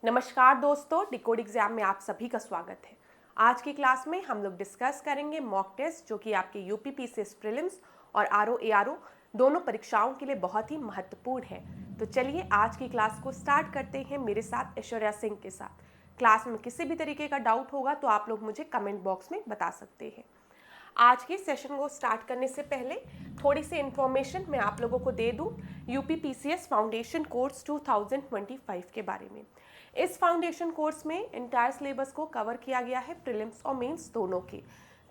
नमस्कार दोस्तों, decode exam में आप सभी का स्वागत है। आज की क्लास में हम लोग डिस्कस करेंगे मॉक टेस्ट जो कि आपके यूपी पीसीएस प्रीलिम्स और आरओ एआरओ दोनों परीक्षाओं के लिए बहुत ही महत्वपूर्ण है। तो चलिए आज की क्लास को स्टार्ट करते हैं मेरे साथ ऐश्वर्या सिंह के साथ। क्लास में किसी भी तरीके का डाउट होगा तो आप लोग मुझे कमेंट बॉक्स में बता सकते हैं। आज के सेशन को स्टार्ट करने से पहले थोड़ी सी इन्फॉर्मेशन मैं आप लोगों को दे दूं यूपी पीसीएस फाउंडेशन कोर्स 2025 के बारे में। इस फाउंडेशन कोर्स में इंटायर सिलेबस को कवर किया गया है, प्रीलिम्स और मेंस दोनों की।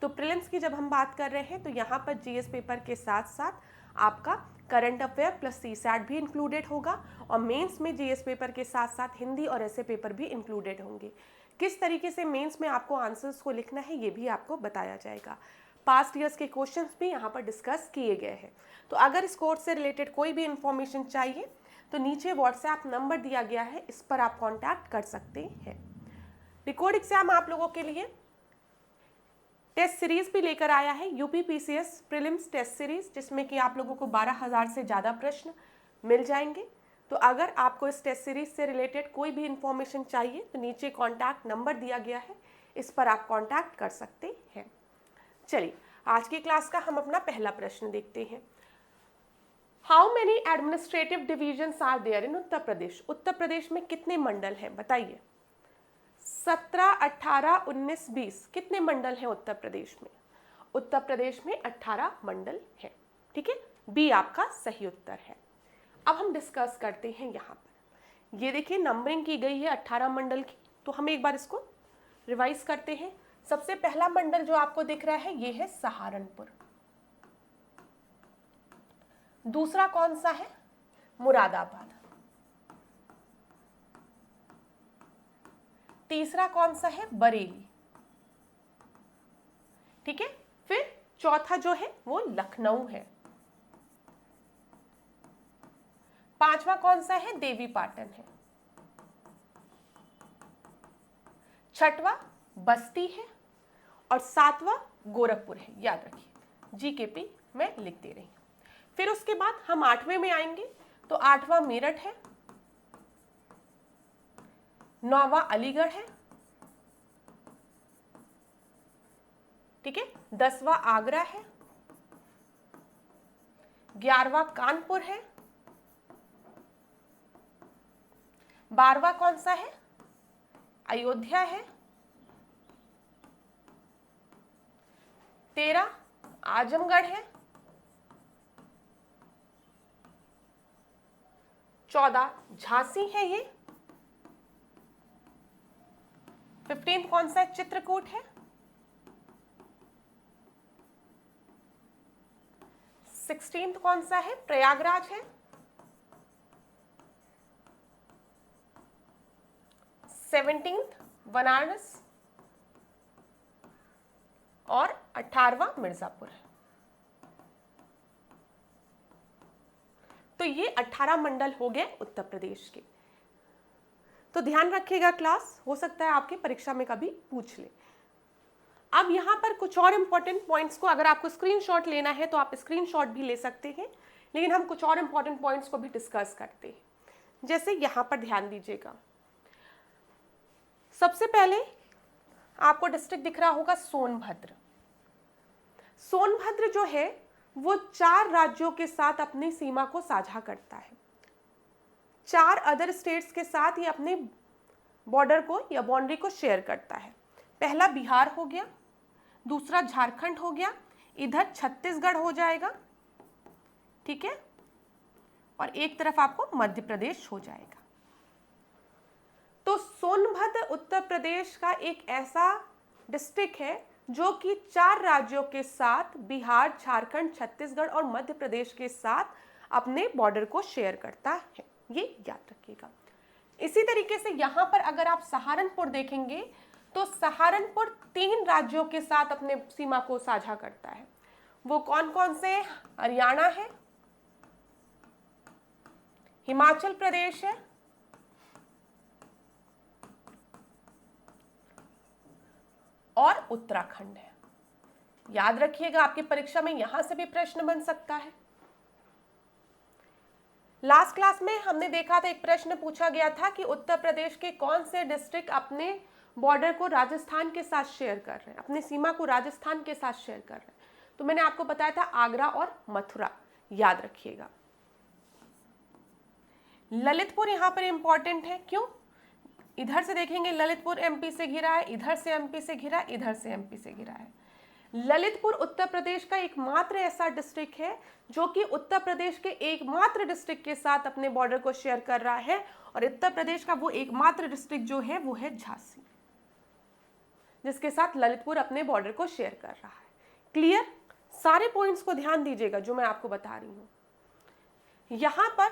तो प्रीलिम्स की जब हम बात कर रहे हैं तो यहाँ पर जीएस पेपर के साथ साथ आपका करंट अफेयर प्लस सीसैट भी इंक्लूडेड होगा और मेंस में जीएस पेपर के साथ साथ हिंदी और ऐसे पेपर भी इंक्लूडेड होंगे। किस तरीके से मेंस में आपको आंसर्स को लिखना है ये भी आपको बताया जाएगा। पास्ट ईयर्स के क्वेश्चंस भी यहाँ पर डिस्कस किए गए हैं। तो अगर इस कोर्स से रिलेटेड कोई भी इंफॉर्मेशन चाहिए तो नीचे व्हाट्सएप नंबर दिया गया है, इस पर आप कांटेक्ट कर सकते हैं। डिकोड एग्जाम आप लोगों के लिए टेस्ट सीरीज भी लेकर आया है, UP PCS prelims test series, जिसमें कि आप लोगों को 12,000 से ज़्यादा प्रश्न मिल जाएंगे। तो अगर आपको इस टेस्ट सीरीज से रिलेटेड कोई भी इंफॉर्मेशन चाहिए तो नीचे कॉन्टैक्ट नंबर दिया गया है, इस पर आप कॉन्टैक्ट कर सकते हैं। चलिए आज की क्लास का हम अपना पहला प्रश्न देखते हैं। How many administrative divisions are there in Uttar Pradesh? Uttar Pradesh में कितने मंडल हैं बताइए। 17, 18, 19, 20 कितने मंडल हैं उत्तर प्रदेश में? उत्तर प्रदेश में 18 मंडल हैं। ठीक है, बी आपका सही उत्तर है। अब हम डिस्कस करते हैं यहाँ पर। ये देखिए नंबरिंग की गई है 18 मंडल की, तो हम एक बार इसको रिवाइज करते हैं। सबसे पहला मंडल जो आपको दिख रहा है ये है सहारनपुर। दूसरा कौन सा है? मुरादाबाद। तीसरा कौन सा है? बरेली। ठीक है, फिर चौथा जो है वो लखनऊ है। पांचवा कौन सा है? देवी पाटन है। छठवां बस्ती है और सातवां गोरखपुर है। याद रखिए, जीकेपी में लिख दे रही हूं। फिर उसके बाद हम 8वें में आएंगे तो 8वां मेरठ है, 9वां अलीगढ़ है, ठीक है, 10वां आगरा है, 11वां कानपुर है, 12वां कौन सा है? अयोध्या है, 13 आजमगढ़ है, 14 झांसी है, ये 15 कौन सा है? चित्रकूट है, 16 कौन सा है? प्रयागराज है, 17 बनारस और 18वां मिर्जापुर है। तो ये 18 मंडल हो गए उत्तर प्रदेश के। तो ध्यान रखिएगा, क्लास हो सकता है आपकी परीक्षा में कभी पूछ ले। अब यहाँ पर कुछ और इंपॉर्टेंट पॉइंट्स को अगर आपको स्क्रीनशॉट लेना है तो आप स्क्रीनशॉट भी ले सकते हैं, लेकिन हम कुछ और इंपॉर्टेंट पॉइंट्स को भी डिस्कस करते हैं। जैसे यहाँ पर ध्यान दीजिएगा, सबसे पहले आपको डिस्ट्रिक्ट दिख रहा होगा सोनभद्र। सोनभद्र जो है वो 4 राज्यों के साथ अपनी सीमा को साझा करता है। 4 अदर स्टेट्स के साथ ये अपने बॉर्डर को या बाउंड्री को शेयर करता है। पहला बिहार हो गया, दूसरा झारखंड हो गया, इधर छत्तीसगढ़ हो जाएगा, ठीक है, और एक तरफ आपको मध्य प्रदेश हो जाएगा। तो सोनभद्र उत्तर प्रदेश का एक ऐसा डिस्ट्रिक्ट है जो कि 4 राज्यों के साथ बिहार, झारखंड, छत्तीसगढ़ और मध्य प्रदेश के साथ अपने बॉर्डर को शेयर करता है। ये याद रखिएगा। इसी तरीके से यहाँ पर अगर आप सहारनपुर देखेंगे तो सहारनपुर 3 राज्यों के साथ अपने सीमा को साझा करता है। वो कौन कौन से? हरियाणा है, हिमाचल प्रदेश है, और उत्तराखंड है। याद रखिएगा, आपकी परीक्षा में यहां से भी प्रश्न बन सकता है। लास्ट क्लास में हमने देखा था, एक प्रश्न पूछा गया था कि उत्तर प्रदेश के कौन से डिस्ट्रिक्ट अपने बॉर्डर को राजस्थान के साथ शेयर कर रहे हैं, अपनी सीमा को राजस्थान के साथ शेयर कर रहे हैं। तो मैंने आपको बताया था आगरा और मथुरा, याद रखिएगा। ललितपुर यहां पर इंपॉर्टेंट है, क्यों? इधर से देखेंगे ललितपुर एमपी से घिरा है, इधर से एमपी से घिरा, इधर से एमपी से घिरा है। ललितपुर उत्तर प्रदेश का एकमात्र ऐसा डिस्ट्रिक्ट है जो कि उत्तर प्रदेश के एकमात्र डिस्ट्रिक्ट के साथ अपने बॉर्डर को शेयर कर रहा है, और उत्तर प्रदेश का वो एकमात्र डिस्ट्रिक्ट जो है वो है झांसी, जिसके साथ ललितपुर अपने बॉर्डर को शेयर कर रहा है। क्लियर? सारे पॉइंट्स को ध्यान दीजिएगा जो मैं आपको बता रही हूं। यहां पर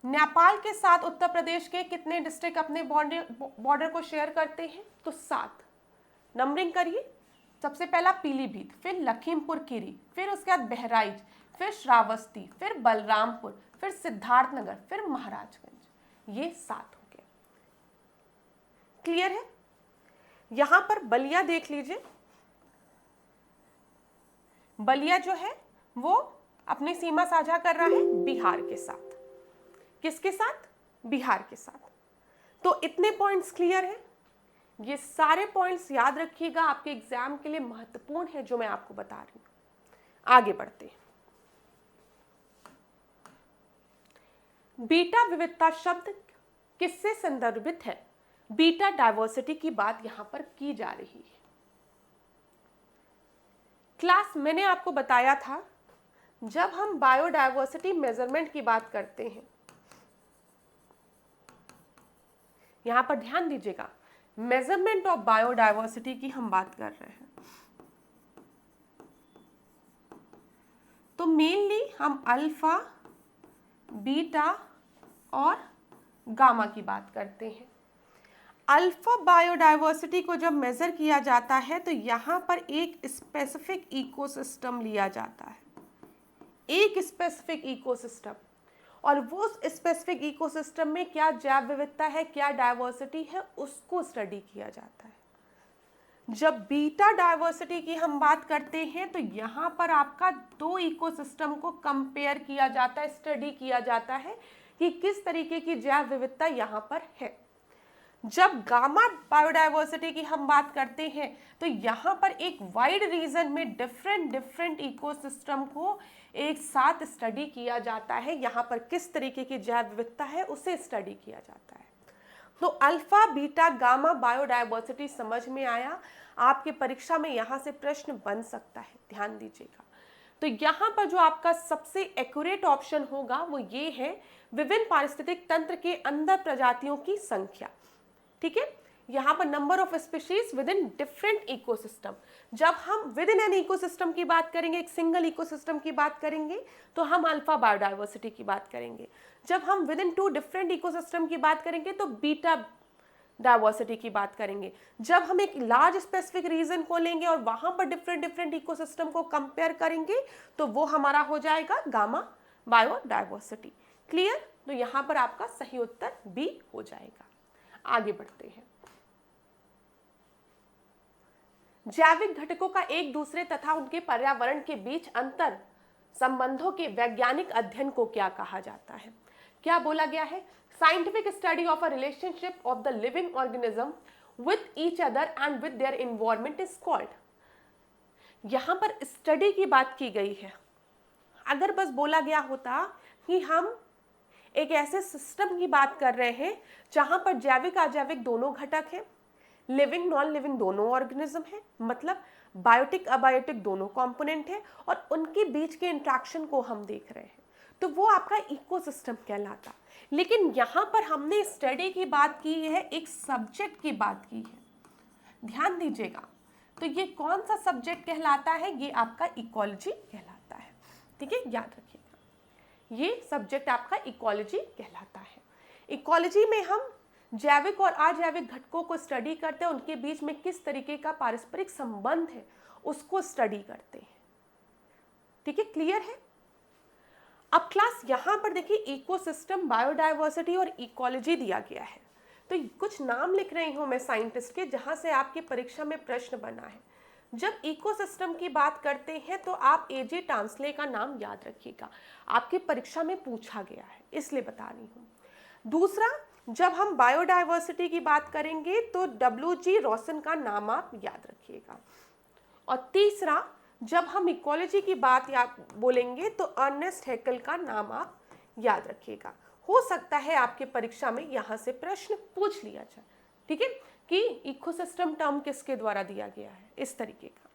नेपाल के साथ उत्तर प्रदेश के कितने डिस्ट्रिक्ट अपने बॉर्डर को शेयर करते हैं? तो 7। नंबरिंग करिए। सबसे पहला पीलीभीत, फिर लखीमपुर खीरी, फिर उसके बाद बहराइच, फिर श्रावस्ती, फिर बलरामपुर, फिर सिद्धार्थनगर, फिर महाराजगंज। ये 7 हो गए। क्लियर है? यहां पर बलिया देख लीजिए। बलिया जो है वो अपनी सीमा साझा कर रहा है बिहार के साथ। किसके साथ? बिहार के साथ। तो इतने पॉइंट्स क्लियर हैं? ये सारे पॉइंट्स याद रखिएगा, आपके एग्जाम के लिए महत्वपूर्ण है जो मैं आपको बता रही हूं। आगे बढ़ते हैं। बीटा विविधता शब्द किससे संदर्भित है? बीटा डायवर्सिटी की बात यहां पर की जा रही है। क्लास मैंने आपको बताया था, जब हम बायोडायवर्सिटी मेजरमेंट की बात करते हैं, यहां पर ध्यान दीजिएगा, मेजरमेंट ऑफ बायोडायवर्सिटी की हम बात कर रहे हैं, तो मेनली हम अल्फा, बीटा और गामा की बात करते हैं। अल्फा बायोडायवर्सिटी को जब मेजर किया जाता है तो यहां पर एक स्पेसिफिक इकोसिस्टम लिया जाता है, एक स्पेसिफिक इकोसिस्टम, और वो स्पेसिफिक इकोसिस्टम में क्या जैव विविधता है, क्या डायवर्सिटी है, उसको स्टडी किया जाता है। जब बीटा डायवर्सिटी की हम बात करते हैं तो यहाँ पर आपका 2 इकोसिस्टम को कंपेयर किया जाता है, स्टडी किया जाता है कि किस तरीके की जैव विविधता यहाँ पर है। जब गामा बायोडायवर्सिटी की हम बात करते हैं तो यहाँ पर एक वाइड रीजन में डिफरेंट इकोसिस्टम को एक साथ स्टडी किया जाता है। यहाँ पर किस तरीके की जैव विविधता है उसे स्टडी किया जाता है। तो अल्फा, बीटा, गामा बायोडायवर्सिटी समझ में आया? आपके परीक्षा में यहाँ से प्रश्न बन सकता है, ध्यान दीजिएगा। तो यहाँ पर जो आपका सबसे एक्यूरेट ऑप्शन होगा वो ये है, विभिन्न पारिस्थितिक तंत्र के अंदर प्रजातियों की संख्या। ठीक है, यहाँ पर number of species with in different ecosystem. जब हम विद इन एन इकोसिस्टम की बात करेंगे, एक सिंगल इकोसिस्टम की बात करेंगे, तो हम अल्फा बायोडायवर्सिटी की बात करेंगे। जब हम विद इन 2 डिफरेंट इकोसिस्टम की बात करेंगे तो बीटा डायवर्सिटी की बात करेंगे। जब हम एक लार्ज स्पेसिफिक रीजन को लेंगे और वहां पर डिफरेंट इकोसिस्टम को कंपेयर करेंगे तो वो हमारा हो जाएगा गामा बायोडायवर्सिटी। क्लियर? तो यहाँ पर आपका सही उत्तर बी हो जाएगा। आगे बढ़ते हैं। जैविक घटकों का एक दूसरे तथा उनके पर्यावरण के बीच अंतर संबंधों के वैज्ञानिक अध्ययन को क्या कहा जाता है? क्या बोला गया है? Scientific study of a relationship of the living organism with each other and with their environment is called. यहां पर स्टडी की बात की गई है। अगर बस बोला गया होता कि हम एक ऐसे सिस्टम की बात कर रहे हैं जहां पर जैविक अजैविक दोनों घटक हैं, लिविंग नॉन लिविंग दोनों ऑर्गेनिज्म है, मतलब बायोटिक अबायोटिक दोनों कंपोनेंट है, और उनके बीच के इंटरेक्शन को हम देख रहे हैं, तो वो आपका इकोसिस्टम कहलाता। लेकिन यहाँ पर हमने स्टडी की बात की है, एक सब्जेक्ट की बात की है, ध्यान दीजिएगा। तो ये कौन सा सब्जेक्ट कहलाता है? ये आपका इकोलॉजी कहलाता है। ठीक है, याद रखिएगा, ये सब्जेक्ट आपका इकोलॉजी कहलाता है। इकोलॉजी में हम जैविक और अजैविक घटकों को स्टडी करते हैं, उनके बीच में किस तरीके का पारस्परिक संबंध है उसको स्टडी करते हैं। ठीक है, क्लियर है? अब क्लास यहां पर देखिए, इकोसिस्टम, बायोडायवर्सिटी और इकोलॉजी दिया गया है। तो कुछ नाम लिख रही हूं मैं साइंटिस्ट के, जहां से आपकी परीक्षा में प्रश्न बना है। जब इकोसिस्टम की बात करते हैं तो आप एजे टांसले का नाम याद रखिएगा, आपकी परीक्षा में पूछा गया है, इसलिए बता रही हूँ। दूसरा, जब हम बायोडायवर्सिटी की बात करेंगे तो डब्ल्यू.जी. रॉसन का नाम आप याद रखिएगा। और तीसरा, जब हम इकोलॉजी की बात बोलेंगे तो अर्नेस्ट हैकेल का नाम आप याद रखिएगा। हो सकता है आपके परीक्षा में यहाँ से प्रश्न पूछ लिया जाए, ठीक है, कि इकोसिस्टम टर्म किसके द्वारा दिया गया है, इस तरीके का।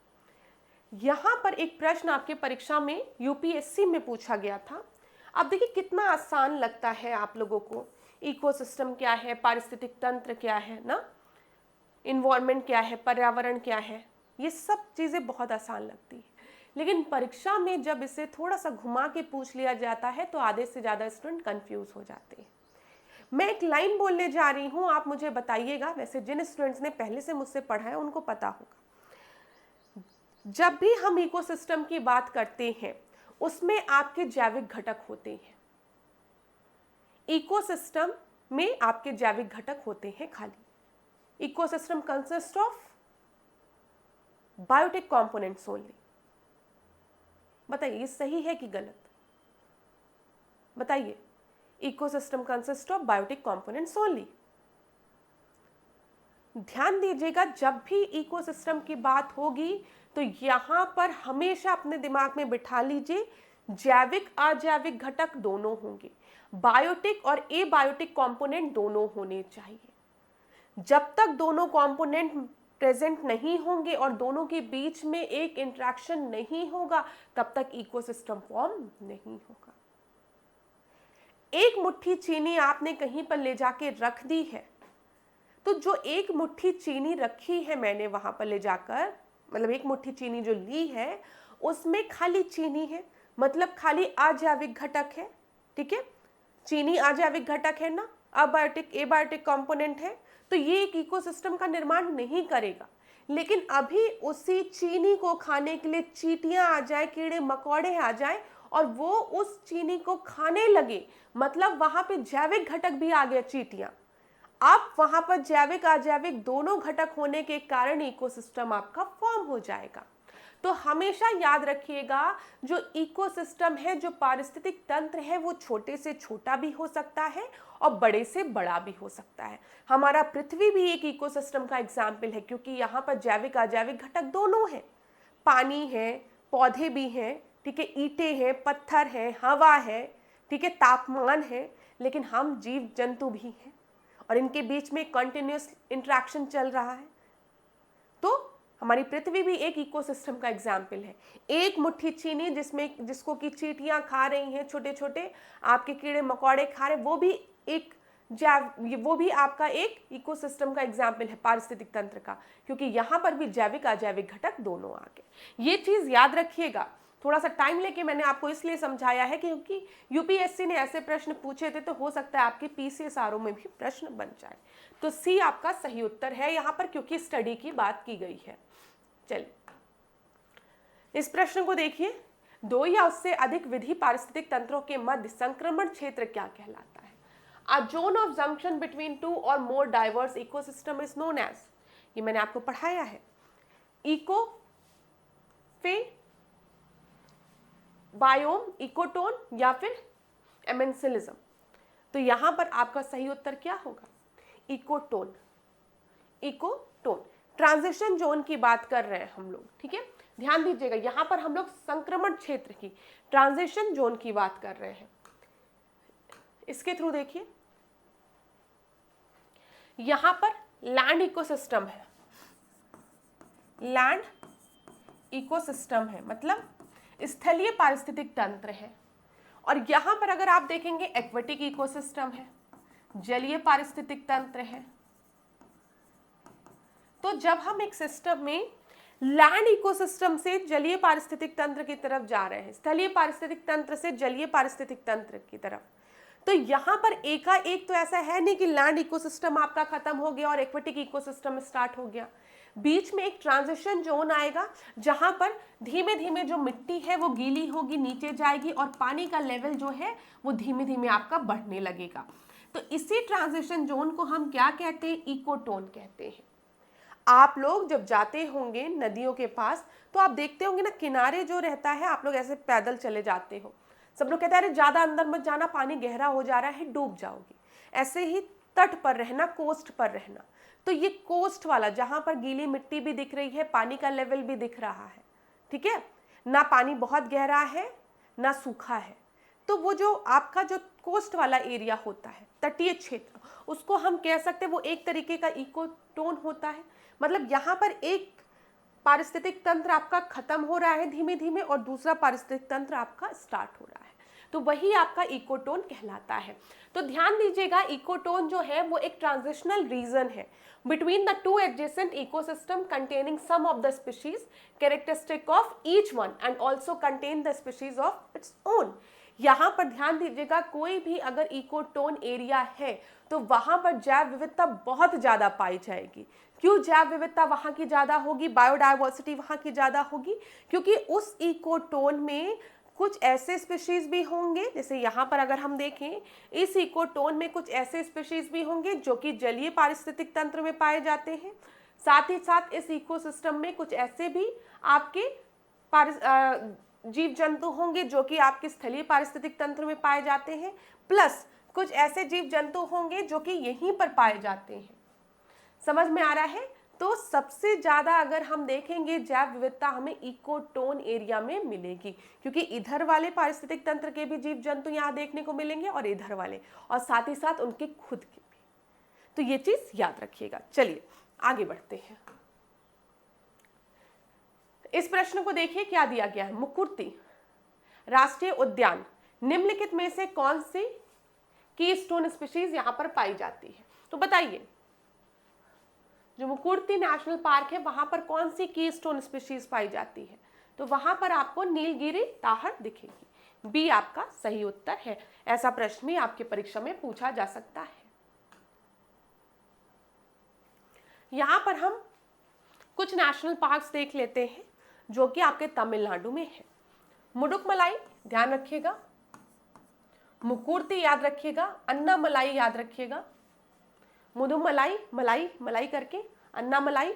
यहाँ पर एक प्रश्न आपके परीक्षा में यूपीएससी में पूछा गया था। अब देखिए कितना आसान लगता है आप लोगों को, इकोसिस्टम क्या है, पारिस्थितिक तंत्र क्या है ना, इन्वायरमेंट क्या है, पर्यावरण क्या है, ये सब चीज़ें बहुत आसान लगती है। लेकिन परीक्षा में जब इसे थोड़ा सा घुमा के पूछ लिया जाता है तो आधे से ज़्यादा स्टूडेंट कंफ्यूज हो जाते हैं। मैं एक लाइन बोलने जा रही हूँ, आप मुझे बताइएगा, वैसे जिन स्टूडेंट्स ने पहले से मुझसे पढ़ा है उनको पता होगा। जब भी हम इकोसिस्टम की बात करते हैं उसमें आपके जैविक घटक होते हैं। इकोसिस्टम में आपके जैविक घटक होते हैं खाली। Ecosystem consist of biotic components only. बताइए ये सही है कि गलत, बताइए। Ecosystem consist of biotic components only. ध्यान दीजिएगा, जब भी इकोसिस्टम की बात होगी तो यहां पर हमेशा अपने दिमाग में बिठा लीजिए जैविक अजैविक घटक दोनों होंगे, बायोटिक और एबायोटिक कंपोनेंट दोनों होने चाहिए। जब तक दोनों कंपोनेंट प्रेजेंट नहीं होंगे और दोनों के बीच में एक इंटरेक्शन नहीं होगा तब तक इकोसिस्टम फॉर्म नहीं होगा। एक मुट्ठी चीनी आपने कहीं पर ले जाके रख दी है, तो जो एक मुट्ठी चीनी रखी है मैंने वहां पर ले जाकर, मतलब एक मुट्ठी चीनी जो ली है उसमें खाली चीनी है, मतलब खाली अजैविक घटक है, ठीक है। चीनी अजैविक घटक है ना, अबायोटिक एबायोटिक कंपोनेंट है, तो ये एक इकोसिस्टम का निर्माण नहीं करेगा। लेकिन अभी उसी चीनी को खाने के लिए चींटियां आ जाए, कीड़े मकोड़े आ जाए और वो उस चीनी को खाने लगे, मतलब वहां पे जैविक घटक भी आ गया, चींटियां। अब वहां पर जैविक अजैविक दोनों घटक होने के कारण इकोसिस्टम आपका फॉर्म हो जाएगा। तो हमेशा याद रखिएगा, जो इकोसिस्टम है, जो पारिस्थितिक तंत्र है, वो छोटे से छोटा भी हो सकता है और बड़े से बड़ा भी हो सकता है। हमारा पृथ्वी भी एक इकोसिस्टम का एग्जाम्पल है, क्योंकि यहाँ पर जैविक अजैविक घटक दोनों हैं। पानी है, पौधे भी हैं, ठीक है, ईंटें हैं, पत्थर है, हवा है, ठीक है, तापमान है, लेकिन हम जीव जंतु भी हैं और इनके बीच में कंटिन्यूअस इंटरेक्शन चल रहा है। तो हमारी पृथ्वी भी एक इकोसिस्टम का एग्जाम्पल है। एक मुट्ठी चीनी जिसको कि चींटियां खा रही हैं, छोटे छोटे आपके कीड़े मकोड़े खा रहे, वो भी आपका एक इकोसिस्टम का एग्जाम्पल है, पारिस्थितिक तंत्र का, क्योंकि यहाँ पर भी जैविक अजैविक घटक दोनों आ गए। ये चीज़ याद रखिएगा। थोड़ा सा टाइम लेके मैंने आपको इसलिए समझाया है क्योंकि यूपीएससी ने ऐसे प्रश्न पूछे थे, तो हो सकता है आपके पीसीएसआरओ में भी प्रश्न बन जाए। तो सी आपका सही उत्तर है यहाँ पर, क्योंकि स्टडी की बात की गई है। चलिए इस प्रश्न को देखिए, दो या उससे अधिक विधि पारिस्थितिक तंत्रों के मध्य संक्रमण क्षेत्र क्या कहलाता है? A zone of junction between two और more diverse ecosystem is known as, ये मैंने आपको पढ़ाया है, इको फे, बायोम, इकोटोन या फिर एमेंसिलिज्म। तो यहां पर आपका सही उत्तर क्या होगा? इकोटोन। इकोटोन ट्रांजिशन जोन की बात कर रहे हैं हम लोग, ठीक है। ध्यान दीजिएगा, यहां पर हम लोग संक्रमण क्षेत्र की, ट्रांजिशन जोन की बात कर रहे हैं। इसके थ्रू देखिए, यहां पर लैंड इकोसिस्टम है, लैंड इकोसिस्टम है, मतलब स्थलीय पारिस्थितिक तंत्र है। और यहां पर अगर आप देखेंगे एक्वेटिक इकोसिस्टम है, जलीय पारिस्थितिक तंत्र है। तो जब हम एक सिस्टम में लैंड इकोसिस्टम से जलीय पारिस्थितिक तंत्र की तरफ जा रहे हैं, स्थलीय पारिस्थितिक तंत्र से जलीय पारिस्थितिक तंत्र की तरफ, तो यहां पर एकाएक तो ऐसा है नहीं कि लैंड इकोसिस्टम आपका खत्म हो गया और एक्वेटिक इकोसिस्टम स्टार्ट हो गया। बीच में एक ट्रांजिशन जोन आएगा जहां पर धीमे धीमे जो मिट्टी है वो गीली होगी, नीचे जाएगी और पानी का लेवल जो है वो धीमे धीमे आपका बढ़ने लगेगा। तो इसी ट्रांजिशन जोन को हम क्या कहते हैं? इकोटोन कहते हैं। आप लोग जब जाते होंगे नदियों के पास तो आप देखते होंगे ना, किनारे जो रहता है आप लोग ऐसे पैदल चले जाते हो, सब लोग कहते हैं अरे ज़्यादा अंदर मत जाना, पानी गहरा हो जा रहा है, डूब जाओगी। ऐसे ही तट पर रहना, कोस्ट पर रहना। तो ये कोस्ट वाला, जहाँ पर गीली मिट्टी भी दिख रही है, पानी का लेवल भी दिख रहा है, ठीक है, ना पानी बहुत गहरा है ना सूखा है, तो वो जो आपका जो कोस्ट वाला एरिया होता है, तटीय क्षेत्र, उसको हम कह सकते हैं वो एक तरीके का इकोटोन होता है। मतलब यहाँ पर एक पारिस्थितिक तंत्र आपका खत्म हो रहा है धीमे धीमे और दूसरा पारिस्थितिक तंत्र आपका स्टार्ट हो रहा है, तो वही आपका इकोटोन कहलाता है। तो ध्यान दीजिएगा, इकोटोन जो है वो एक ट्रांजिशनल रीजन है between the two adjacent ecosystem containing some of the species characteristic of each one and also contain the species of its own। यहाँ पर ध्यान दीजिएगा, कोई भी अगर इकोटोन एरिया है तो वहाँ पर जैव विविधता बहुत ज़्यादा पाई जाएगी। क्यों जैव विविधता वहाँ की ज़्यादा होगी, बायोडाइवर्सिटी वहाँ की ज़्यादा होगी? क्योंकि उस इकोटोन में कुछ ऐसे स्पीशीज भी होंगे, जैसे यहाँ पर अगर हम देखें इस इकोटोन में कुछ ऐसे स्पीशीज भी होंगे जो कि जलीय पारिस्थितिक तंत्र में पाए जाते हैं। साथ ही साथ इस इकोसिस्टम में कुछ ऐसे भी आपके जीव जंतु होंगे जो कि आपके स्थलीय पारिस्थितिक तंत्र में पाए जाते हैं, प्लस कुछ ऐसे जीव जंतु होंगे जो कि यहीं पर पाए जाते हैं। समझ में आ रहा है? तो सबसे ज़्यादा अगर हम देखेंगे जैव विविधता हमें इकोटोन एरिया में मिलेगी, क्योंकि इधर वाले पारिस्थितिक तंत्र के भी जीव जंतु यहाँ देखने को मिलेंगे और इधर वाले, और साथ ही साथ उनके खुद के भी। तो ये चीज़ याद रखिएगा। चलिए आगे बढ़ते हैं। इस प्रश्न को देखिए, क्या दिया गया है। मुकुर्ती राष्ट्रीय उद्यान निम्नलिखित में से कौन सी कीस्टोन स्पीशीज यहाँ पर पाई जाती है? तो बताइए, जो मुकुर्ती नेशनल पार्क है वहां पर कौन सी कीस्टोन स्पीशीज पाई जाती है? तो वहां पर आपको नीलगिरी ताहर दिखेगी। बी आपका सही उत्तर है। ऐसा प्रश्न भी आपके परीक्षा में पूछा जा सकता है। यहां पर हम कुछ नेशनल पार्क्स देख लेते हैं जो कि आपके तमिलनाडु में है। मुडुकमलाई ध्यान रखिएगा, मुकुर्ती याद रखिएगा, अन्नामलाई याद रखिएगा, मुदुमलाई, मलाई मलाई करके अन्नामलाई,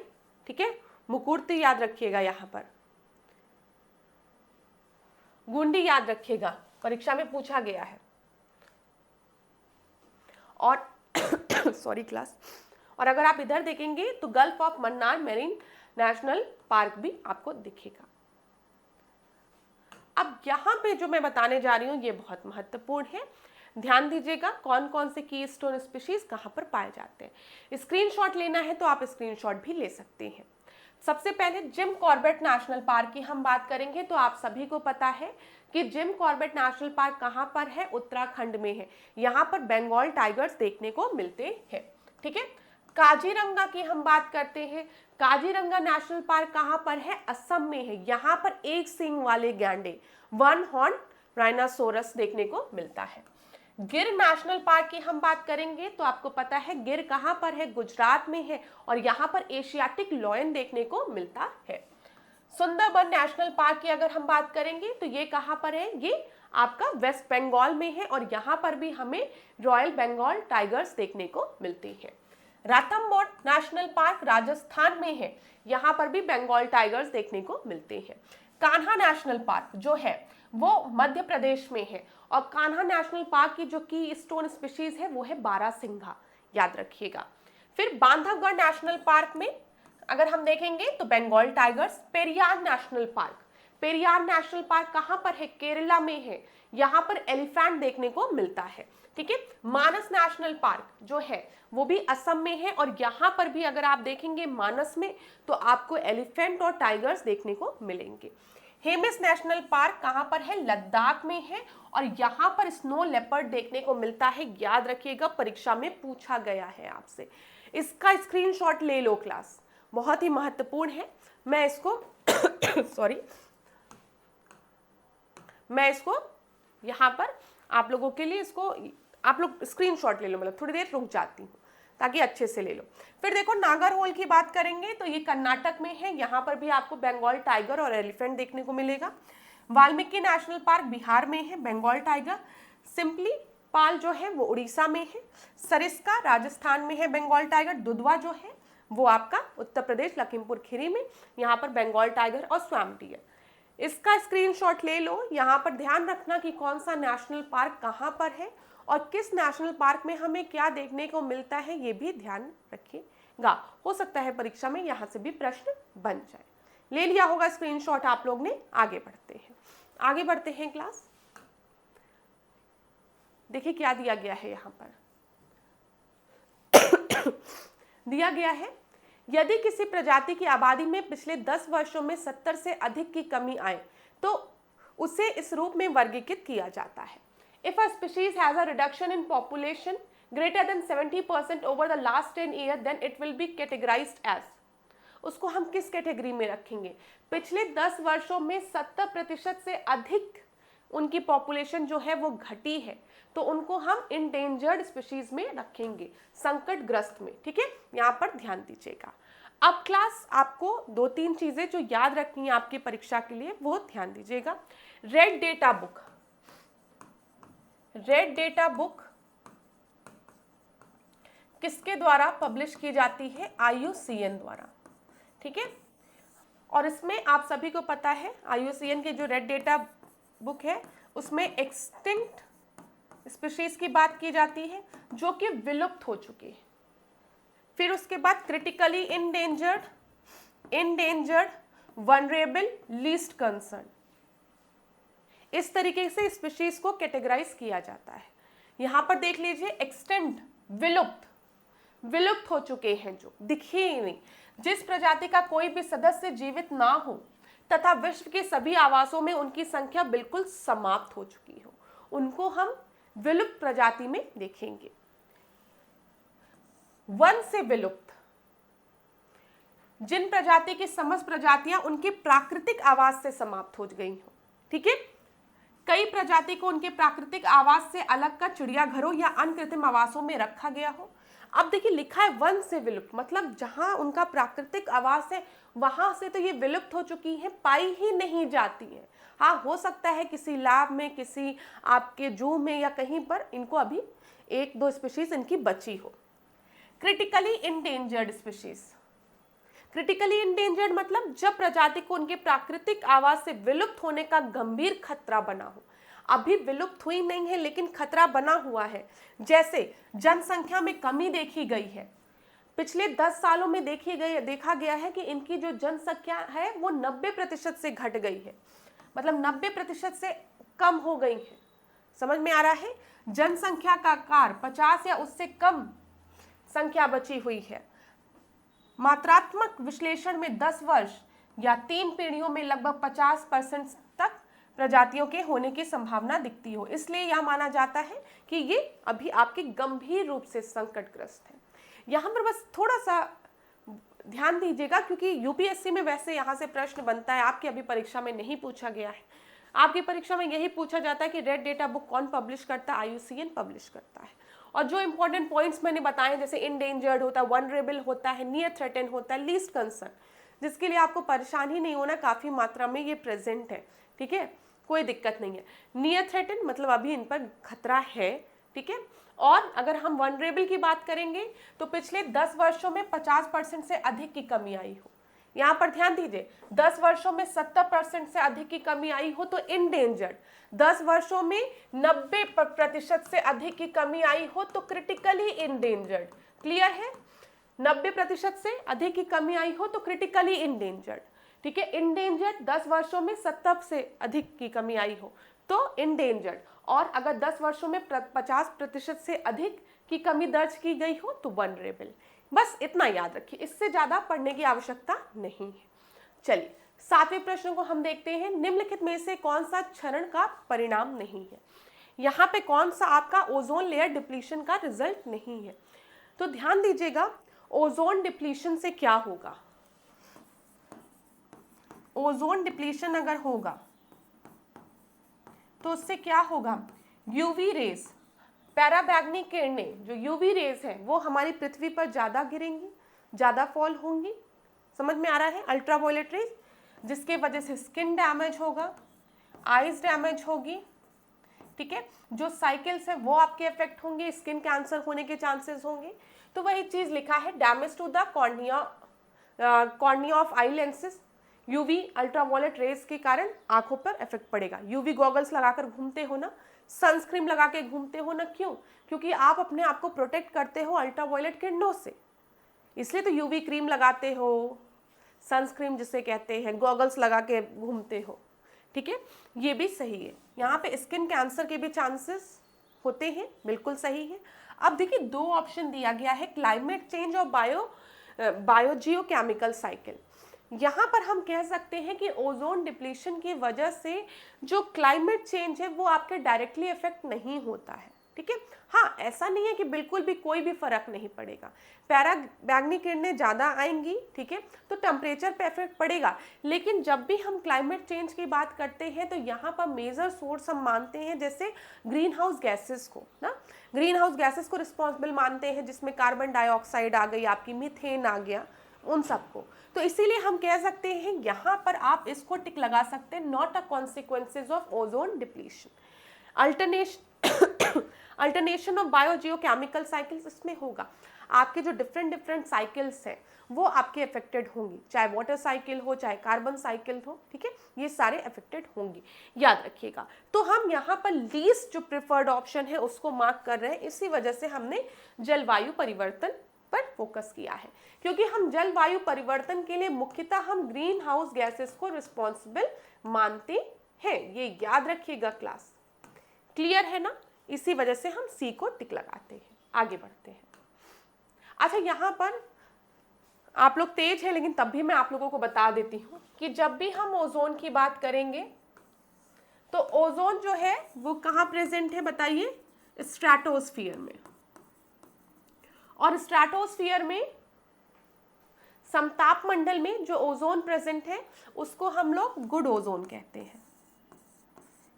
ठीक है, मुकुर्ती याद रखिएगा, यहाँ पर गुंडी याद रखिएगा, परीक्षा में पूछा गया है। और सॉरी क्लास, और अगर आप इधर देखेंगे तो gulf of Mannar marine national park भी आपको दिखेगा। अब यहाँ पे जो मैं बताने जा रही हूँ ये बहुत महत्वपूर्ण है, ध्यान दीजिएगा कौन कौन से कीस्टोन स्पीशीज कहाँ पर पाए जाते हैं। स्क्रीनशॉट लेना है तो आप स्क्रीनशॉट भी ले सकते हैं। सबसे पहले जिम कॉर्बेट नेशनल पार्क की हम बात करेंगे तो आप सभी को पता है कि जिम कॉर्बेट नेशनल पार्क कहाँ पर है, उत्तराखंड में है। यहाँ पर बंगाल टाइगर्स देखने को मिलते हैं, ठीक है। काजीरंगा की हम बात करते हैं, काजीरंगा नेशनल पार्क कहाँ पर है, असम में है। यहाँ पर एक सींग वाले गैंडे, वन हॉर्न राइनासोरस देखने को मिलता है। गिर नेशनल पार्क की हम बात करेंगे तो आपको पता है गिर कहाँ पर है, गुजरात में है, और यहाँ पर एशियाटिक लॉयन देखने को मिलता है। सुंदरबन नेशनल पार्क की अगर हम बात करेंगे तो ये कहाँ पर है, ये आपका वेस्ट बंगाल में है, और यहाँ पर भी हमें रॉयल बंगाल टाइगर्स देखने को मिलती है। रातमबोर नेशनल पार्क राजस्थान में है, यहाँ पर भी बंगाल टाइगर्स देखने को मिलते हैं। कान्हा नेशनल पार्क जो है वो मध्य प्रदेश में है, और कान्हा नेशनल पार्क की जो की स्टोन स्पीशीज है वो है बारहसिंघा, याद रखिएगा। फिर बांधवगढ़ नेशनल पार्क में अगर हम देखेंगे तो Bengal tigers. Periyar national park, Periyar national park कहाँ पर है, केरला में है, यहाँ पर एलिफेंट देखने को मिलता है, ठीक है। मानस नेशनल पार्क जो है वो भी असम में है, और यहाँ पर भी अगर आप देखेंगे मानस में तो आपको एलिफेंट और टाइगर्स देखने को मिलेंगे। हेमिस नेशनल पार्क कहाँ पर है, लद्दाख में है, और यहाँ पर स्नो लेपर्ड देखने को मिलता है, याद रखिएगा, परीक्षा में पूछा गया है आपसे। इसका स्क्रीनशॉट ले लो क्लास, बहुत ही महत्वपूर्ण है। मैं इसको सॉरी मैं इसको यहाँ पर आप लोगों के लिए इसको आप लोग स्क्रीनशॉट ले लो, मतलब थोड़ी देर रुक जाती हूँ ताकि अच्छे से ले लो। फिर देखो नागरहोल की बात करेंगे तो ये कर्नाटक में है, यहाँ पर भी आपको बंगाल टाइगर और एलिफेंट देखने को मिलेगा। वाल्मीकि नेशनल पार्क बिहार में है, बंगाल टाइगर। सिंपली पाल जो है वो उड़ीसा में है। सरिस्का राजस्थान में है, बंगाल टाइगर। दुधवा जो है वो आपका उत्तर प्रदेश लखीमपुर खीरी में, यहाँ पर बंगाल टाइगर और स्वैम्प डियर। इसका स्क्रीनशॉट ले लो। यहाँ पर ध्यान रखना कि कौन सा नेशनल पार्क कहाँ पर है और किस नेशनल पार्क में हमें क्या देखने को मिलता है, ये भी ध्यान रखिएगा। हो सकता है परीक्षा में यहाँ से भी प्रश्न बन जाए। ले लिया होगा स्क्रीनशॉट आप लोग ने। आगे बढ़ते हैं क्लास। देखिए क्या दिया गया है यहाँ पर। दिया गया है, यदि किसी प्रजाति की आबादी में पिछले 10 वर्षों में 70 से अधिक की कमी आए तो उसे इस रूप में वर्गीकृत किया जाता है। If a species has a reduction in population greater than 70% over the last 10 years, then it will be categorized as। उसको हम किस कैटेगरी में रखेंगे? पिछले 10 वर्षों में 70% से अधिक उनकी पॉपुलेशन जो है वो घटी है, तो उनको हम इंडेंजर्ड स्पीशीज में रखेंगे, संकटग्रस्त में। ठीक है, यहाँ पर ध्यान दीजिएगा। अब क्लास आपको 2-3 चीजें जो याद रखनी है आपकी परीक्षा के लिए, वो ध्यान दीजिएगा। रेड डेटा बुक किसके द्वारा पब्लिश की जाती है? IUCN द्वारा। ठीक है, और इसमें आप सभी को पता है IUCN की जो रेड डेटा बुक है उसमें एक्सटिंक्ट स्पीशीज की बात की जाती है जो कि विलुप्त हो चुकी है। फिर उसके बाद critically endangered, vulnerable, least concern, इस तरीके से स्पीशीज को कैटेगराइज किया जाता है। यहां पर देख लीजिए, एक्सटेंट, विलुप्त हो चुके हैं, जो दिखे ही नहीं, जिस प्रजाति का कोई भी सदस्य जीवित ना हो तथा विश्व के सभी आवासों में उनकी संख्या बिल्कुल समाप्त हो चुकी हो, उनको हम विलुप्त प्रजाति में देखेंगे। वन से विलुप्त, जिन प्रजाति की समस्त प्रजातियां उनके प्राकृतिक आवास से समाप्त हो गई हो। ठीक है, कई प्रजाति को उनके प्राकृतिक आवास से अलग कर चिड़ियाघरों या अन्य कृत्रिम आवासों में रखा गया हो। अब देखिए लिखा है वन से विलुप्त, मतलब जहां उनका प्राकृतिक आवास है वहां से तो ये विलुप्त हो चुकी है, पाई ही नहीं जाती है। हाँ, हो सकता है किसी लैब में, किसी आपके जू में या कहीं पर इनको अभी 1-2 स्पीशीज इनकी बची हो। Critically endangered species, critically endangered मतलब जब प्रजाति को उनके प्राकृतिक आवास से विलुप्त होने का गंभीर खतरा बना हो। अभी विलुप्त हुई नहीं है लेकिन खतरा बना हुआ है। जैसे जनसंख्या में कमी देखी गई है, पिछले 10 सालों में देखा गया है कि इनकी जो जनसंख्या है वो 90% से घट गई है, मतलब 90% से कम हो गई है। समझ में आ रहा है? जनसंख्या का आकार 50 या उससे कम संख्या बची हुई है। मात्रात्मक विश्लेषण में 10 वर्ष या 3 पीढ़ियों में लगभग 50% तक प्रजातियों के होने की संभावना दिखती हो, इसलिए यह माना जाता है कि ये अभी आपके गंभीर रूप से संकटग्रस्त है। यहाँ पर बस थोड़ा सा ध्यान दीजिएगा क्योंकि यूपीएससी में वैसे यहाँ से प्रश्न बनता है, आपकी अभी परीक्षा में नहीं पूछा गया है। आपकी परीक्षा में यही पूछा जाता है कि रेड डेटा बुक कौन पब्लिश करता है? IUCN पब्लिश करता है। और जो इंपॉर्टेंट पॉइंट्स मैंने बताए जैसे इंडेंजर्ड होता है, वनरेबल होता है, नियर थ्रेटेन होता है, लीस्ट कंसर्न, जिसके लिए आपको परेशान ही नहीं होना, काफ़ी मात्रा में ये प्रेजेंट है। ठीक है, कोई दिक्कत नहीं है। नियर थ्रेटेन मतलब अभी इन पर खतरा है। ठीक है, और अगर हम वनरेबल की बात करेंगे तो पिछले 10 वर्षों में 50% से अधिक की कमी आई हो। यहाँ पर ध्यान दीजिए, 10 वर्षों में 70% से अधिक की कमी आई हो तो इंडेंजर्ड, 10 वर्षों में 90% से अधिक की कमी आई हो तो क्रिटिकली इंडेंजर्ड। क्लियर है? 90% से अधिक की कमी आई हो तो क्रिटिकली इंडेंजर्ड। ठीक है, इंडेंजर्ड 10 वर्षों में 70 से अधिक की कमी आई हो तो इंडेंजर्ड, और अगर 10 वर्षों में 50% से अधिक की कमी दर्ज की गई हो तो वनरेबल। बस इतना याद रखिए, इससे ज्यादा पढ़ने की आवश्यकता नहीं है। चलिए 7वें प्रश्न को हम देखते हैं। निम्नलिखित में से कौन सा क्षरण का परिणाम नहीं है? यहाँ पे कौन सा आपका ओजोन लेयर डिप्लीशन का रिजल्ट नहीं है? तो ध्यान दीजिएगा, ओजोन डिप्लीशन से क्या होगा? ओजोन डिप्लीशन अगर होगा तो उससे क्या होगा? यूवी रेज, पैराबैंगनी किरणें, जो यूवी रेज है वो हमारी पृथ्वी पर ज्यादा गिरेंगी, ज्यादा फॉल होंगी। समझ में आ रहा है? अल्ट्रावायलेट रेज, जिसके वजह से स्किन डैमेज होगा, आईज डैमेज होगी। ठीक है, जो साइकिल्स है वो आपके इफेक्ट होंगे, स्किन कैंसर होने के चांसेस होंगे। तो वही चीज लिखा है, damage to the cornea of eye lenses, UV ultraviolet rays के कारण आंखों पर इफेक्ट पड़ेगा। यूवी गॉगल्स लगाकर घूमते हो ना, सनस्क्रीन लगा के घूमते हो ना, क्यों? क्योंकि आप अपने आप को प्रोटेक्ट करते हो अल्ट्रावायलेट किरणों से, इसलिए तो यूवी क्रीम लगाते हो, सनस्क्रीन जिसे कहते हैं, गॉगल्स लगा के घूमते हो, ठीक है, ये भी सही है। यहाँ पे स्किन कैंसर के भी चांसेस होते हैं, बिल्कुल सही है। अब देखिए 2 ऑप्शन दिया गया है, क्लाइमेट चेंज और बायोजियो केमिकल साइकिल। यहाँ पर हम कह सकते हैं कि ओजोन डिप्लीशन की वजह से जो क्लाइमेट चेंज है वो आपके डायरेक्टली इफेक्ट नहीं होता है, ठीक है। हाँ, ऐसा नहीं है कि बिल्कुल भी कोई भी फर्क नहीं पड़ेगा, पैराबैंगनी किरणें ज़्यादा आएंगी, ठीक है, तो टेम्परेचर पे इफेक्ट पड़ेगा। लेकिन जब भी हम क्लाइमेट चेंज की बात करते हैं तो यहाँ पर मेजर सोर्स हम मानते हैं जैसे ग्रीन हाउस गैसेस को ना, ग्रीन हाउस गैसेस को रिस्पॉन्सिबल मानते हैं, जिसमें कार्बन डाइऑक्साइड आ गई, आपकी मीथेन आ गया, उन सबको। तो इसीलिए हम कह सकते हैं यहाँ पर आप इसको टिक लगा सकते हैं, not a consequences of ozone depletion. Alternation of biogeochemical cycles इसमें होगा, आपके जो डिफरेंट साइकिल्स हैं वो आपके अफेक्टेड होंगी, चाहे वाटर साइकिल हो चाहे कार्बन साइकिल हो, ठीक है, ये सारे अफेक्टेड होंगी, याद रखिएगा। तो हम यहाँ पर लीस्ट जो प्रिफर्ड ऑप्शन है उसको मार्क कर रहे हैं, इसी वजह से हमने जलवायु परिवर्तन पर फोकस किया है, क्योंकि हम जलवायु परिवर्तन के लिए मुख्यतः हम ग्रीन हाउस गैसेस को रिस्पॉन्सिबल मानते हैं, ये याद रखिएगा क्लास, क्लियर है ना। इसी वजह से हम सी को टिक लगाते हैं, आगे बढ़ते हैं। अच्छा, यहाँ पर आप लोग तेज हैं लेकिन तब भी मैं आप लोगों को बता देती हूँ कि जब भी हम ओजोन की बात करेंगे तो ओजोन जो है वो कहाँ प्रेजेंट है बताइए, स्ट्रेटोस्फीयर में, और स्ट्रेटोस्फीयर में समताप मंडल में जो ओजोन प्रेजेंट है उसको हम लोग गुड ओजोन कहते हैं।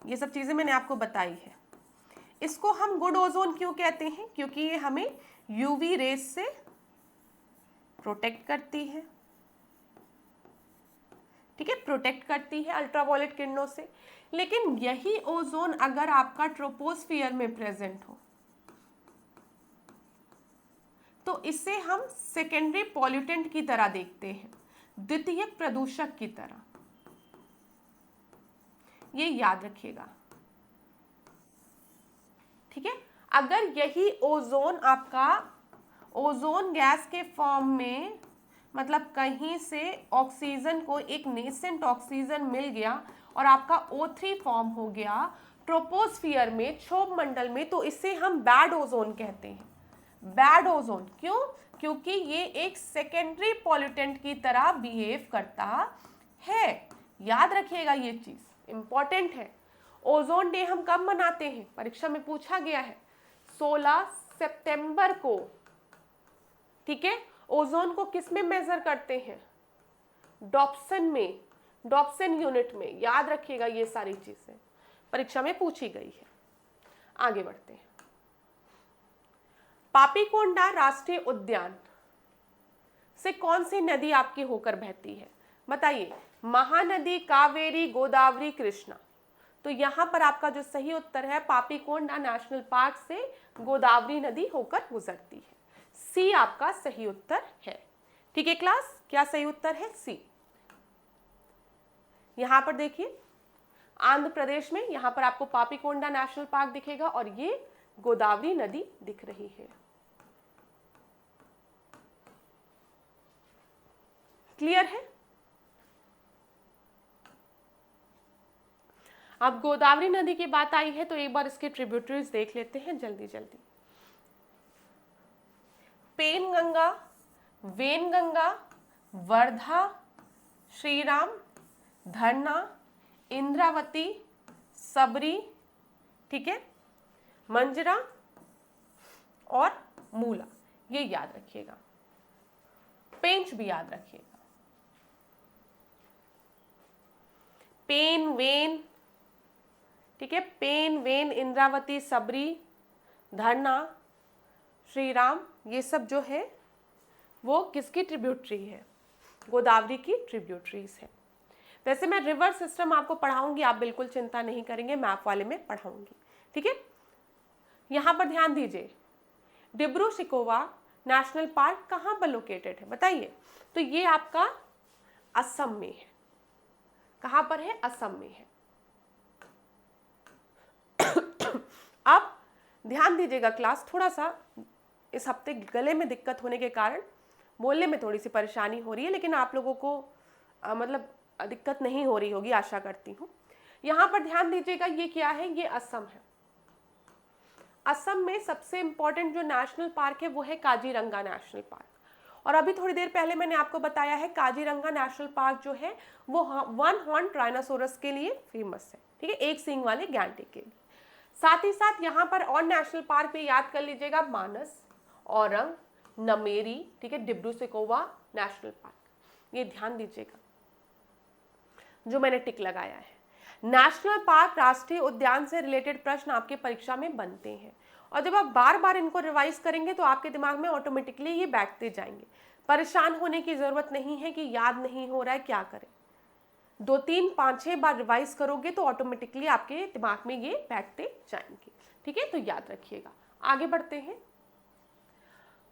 ये सब चीजें मैंने आपको बताई है। इसको हम गुड ओजोन क्यों कहते हैं? क्योंकि ये हमें यूवी रेज से प्रोटेक्ट करती है, ठीक है, प्रोटेक्ट करती है अल्ट्रावायलेट किरणों से। लेकिन यही ओजोन अगर आपका ट्रोपोस्फियर में प्रेजेंट हो तो इसे हम सेकेंडरी पॉल्यूटेंट की तरह देखते हैं, द्वितीयक प्रदूषक की तरह, ये याद रखिएगा, ठीक है। अगर यही ओजोन आपका ओजोन गैस के फॉर्म में, मतलब कहीं से ऑक्सीजन को एक नेसेंट ऑक्सीजन मिल गया और आपका O3 फॉर्म हो गया ट्रोपोस्फियर में, क्षोभ मंडल में, तो इसे हम बैड ओजोन कहते हैं। बैड ओजोन क्यों? क्योंकि ये एक सेकेंडरी पॉल्यूटेंट की तरह बिहेव करता है, याद रखिएगा, ये चीज इंपॉर्टेंट है। ओजोन डे हम कब मनाते हैं? परीक्षा में पूछा गया है, 16 सितंबर को, ठीक है। ओजोन को किस में मेजर करते हैं? डॉप्सन में, डॉप्सन यूनिट में, याद रखिएगा, ये सारी चीजें परीक्षा में पूछी गई है। आगे बढ़ते हैं। पापीकोंडा राष्ट्रीय उद्यान से कौन सी नदी आपकी होकर बहती है बताइए? महानदी, कावेरी, गोदावरी, कृष्णा। तो यहां पर आपका जो सही उत्तर है, पापीकोंडा नेशनल पार्क से गोदावरी नदी होकर गुजरती है। सी आपका सही उत्तर है, ठीक है क्लास, क्या सही उत्तर है? सी। यहां पर देखिए आंध्र प्रदेश में, यहां पर आपको पापीकोंडा नेशनल पार्क दिखेगा और ये गोदावरी नदी दिख रही है। क्लियर है? अब गोदावरी नदी की बात आई है तो एक बार इसके ट्रिब्यूटरीज देख लेते हैं जल्दी जल्दी। पेनगंगा, वेनगंगा, वर्धा, श्रीराम, धरना, इंद्रावती, सबरी, ठीक है, मंजरा और मूला, ये याद रखिएगा। पेंच भी याद रखिएगा। पेन, वेन, ठीक है, पेन, वेन, इंद्रावती, सबरी, धरना, श्रीराम, ये सब जो है वो किसकी ट्रिब्यूटरी है? गोदावरी की ट्रिब्यूटरीज है। वैसे मैं रिवर सिस्टम आपको पढ़ाऊंगी, आप बिल्कुल चिंता नहीं करेंगे, मैप वाले में पढ़ाऊंगी, ठीक है, यहां पर ध्यान दीजिए, डिब्रू सैखोवा नेशनल पार्क कहां पर लोकेटेड है बताइए। तो ये आपका असम में है। कहां पर है? असम में है। अब ध्यान दीजिएगा क्लास, थोड़ा सा इस हफ्ते गले में दिक्कत होने के कारण बोलने में थोड़ी सी परेशानी हो रही है, लेकिन आप लोगों को मतलब दिक्कत नहीं हो रही होगी, आशा करती हूँ। यहाँ पर ध्यान दीजिएगा, ये क्या है? ये असम है। असम में सबसे इंपॉर्टेंट जो नेशनल पार्क है वो है काजीरंगा नेशनल पार्क। और अभी थोड़ी देर पहले मैंने आपको बताया है काजीरंगा नेशनल पार्क जो है वो वन हॉर्न ट्राइनोसोरस के लिए फेमस है, ठीक है, एक सींग वाले गैंडे के लिए। साथ ही साथ यहाँ पर और नेशनल पार्क भी याद कर लीजिएगा, मानस, औरंग, नमेरी, ठीक है, डिब्रू सैखोवा नेशनल पार्क, ये ध्यान दीजिएगा जो मैंने टिक लगाया है। नेशनल पार्क, राष्ट्रीय उद्यान से रिलेटेड प्रश्न आपके परीक्षा में बनते हैं, और जब आप बार बार इनको रिवाइज करेंगे तो आपके दिमाग में ऑटोमेटिकली ये बैठते जाएंगे। परेशान होने की जरूरत नहीं है कि याद नहीं हो रहा है, क्या करें। 2, 3, 5, 6 बार रिवाइज करोगे तो ऑटोमेटिकली आपके दिमाग में ये बैठते जाएंगे, ठीक है, तो याद रखिएगा। आगे बढ़ते हैं।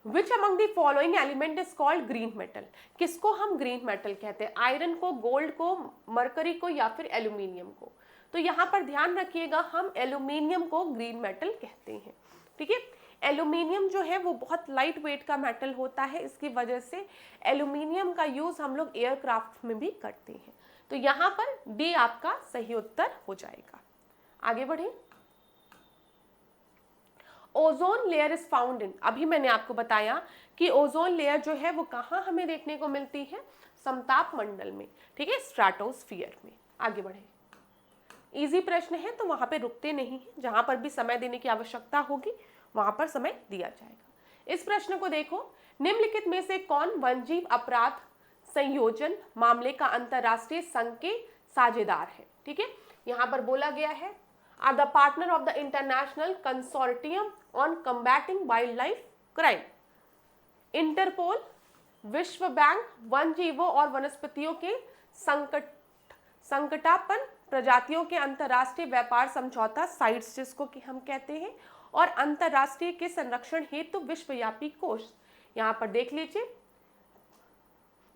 Which among the following element is called green metal? किसको हम ग्रीन मेटल कहते हैं? आयरन को, गोल्ड को, मरकरी को, या फिर एल्यूमिनियम को? तो यहाँ पर ध्यान रखिएगा, हम एल्यूमिनियम को ग्रीन मेटल कहते हैं, ठीक है। एल्यूमिनियम जो है वो बहुत लाइट वेट का मेटल होता है, इसकी वजह से एल्यूमिनियम का यूज हम लोग एयरक्राफ्ट में भी करते हैं। तो यहाँ पर डी आपका सही उत्तर हो जाएगा। आगे बढ़े। Ozone layer is found in, अभी मैंने आपको बताया कि ओजोन लेयर जो है वो कहाँ हमें देखने को मिलती है? समताप मंडल में, ठीक है, स्ट्रेटोस्फियर में। आगे बढ़े। इजी प्रश्न है तो वहां पे रुकते नहीं है, जहां पर भी समय देने की आवश्यकता होगी वहां पर समय दिया जाएगा। इस प्रश्न को देखो, निम्नलिखित में से कौन वन्यजीव अपराध संयोजन मामले का अंतरराष्ट्रीय संघ के साझेदार है? ठीक है, यहां पर बोला गया है are the partner of the International Consortium on Combating Wildlife Crime. Interpol, विश्व बैंक, वन जीवों और वनस्पतियों के संकटापन्न प्रजातियों के अंतर्राष्ट्रीय व्यापार समझौता साइट्स जिसको कि हम कहते हैं, और अंतर्राष्ट्रीय के संरक्षण हेतु विश्वव्यापी कोष। यहाँ पर देख लीजिए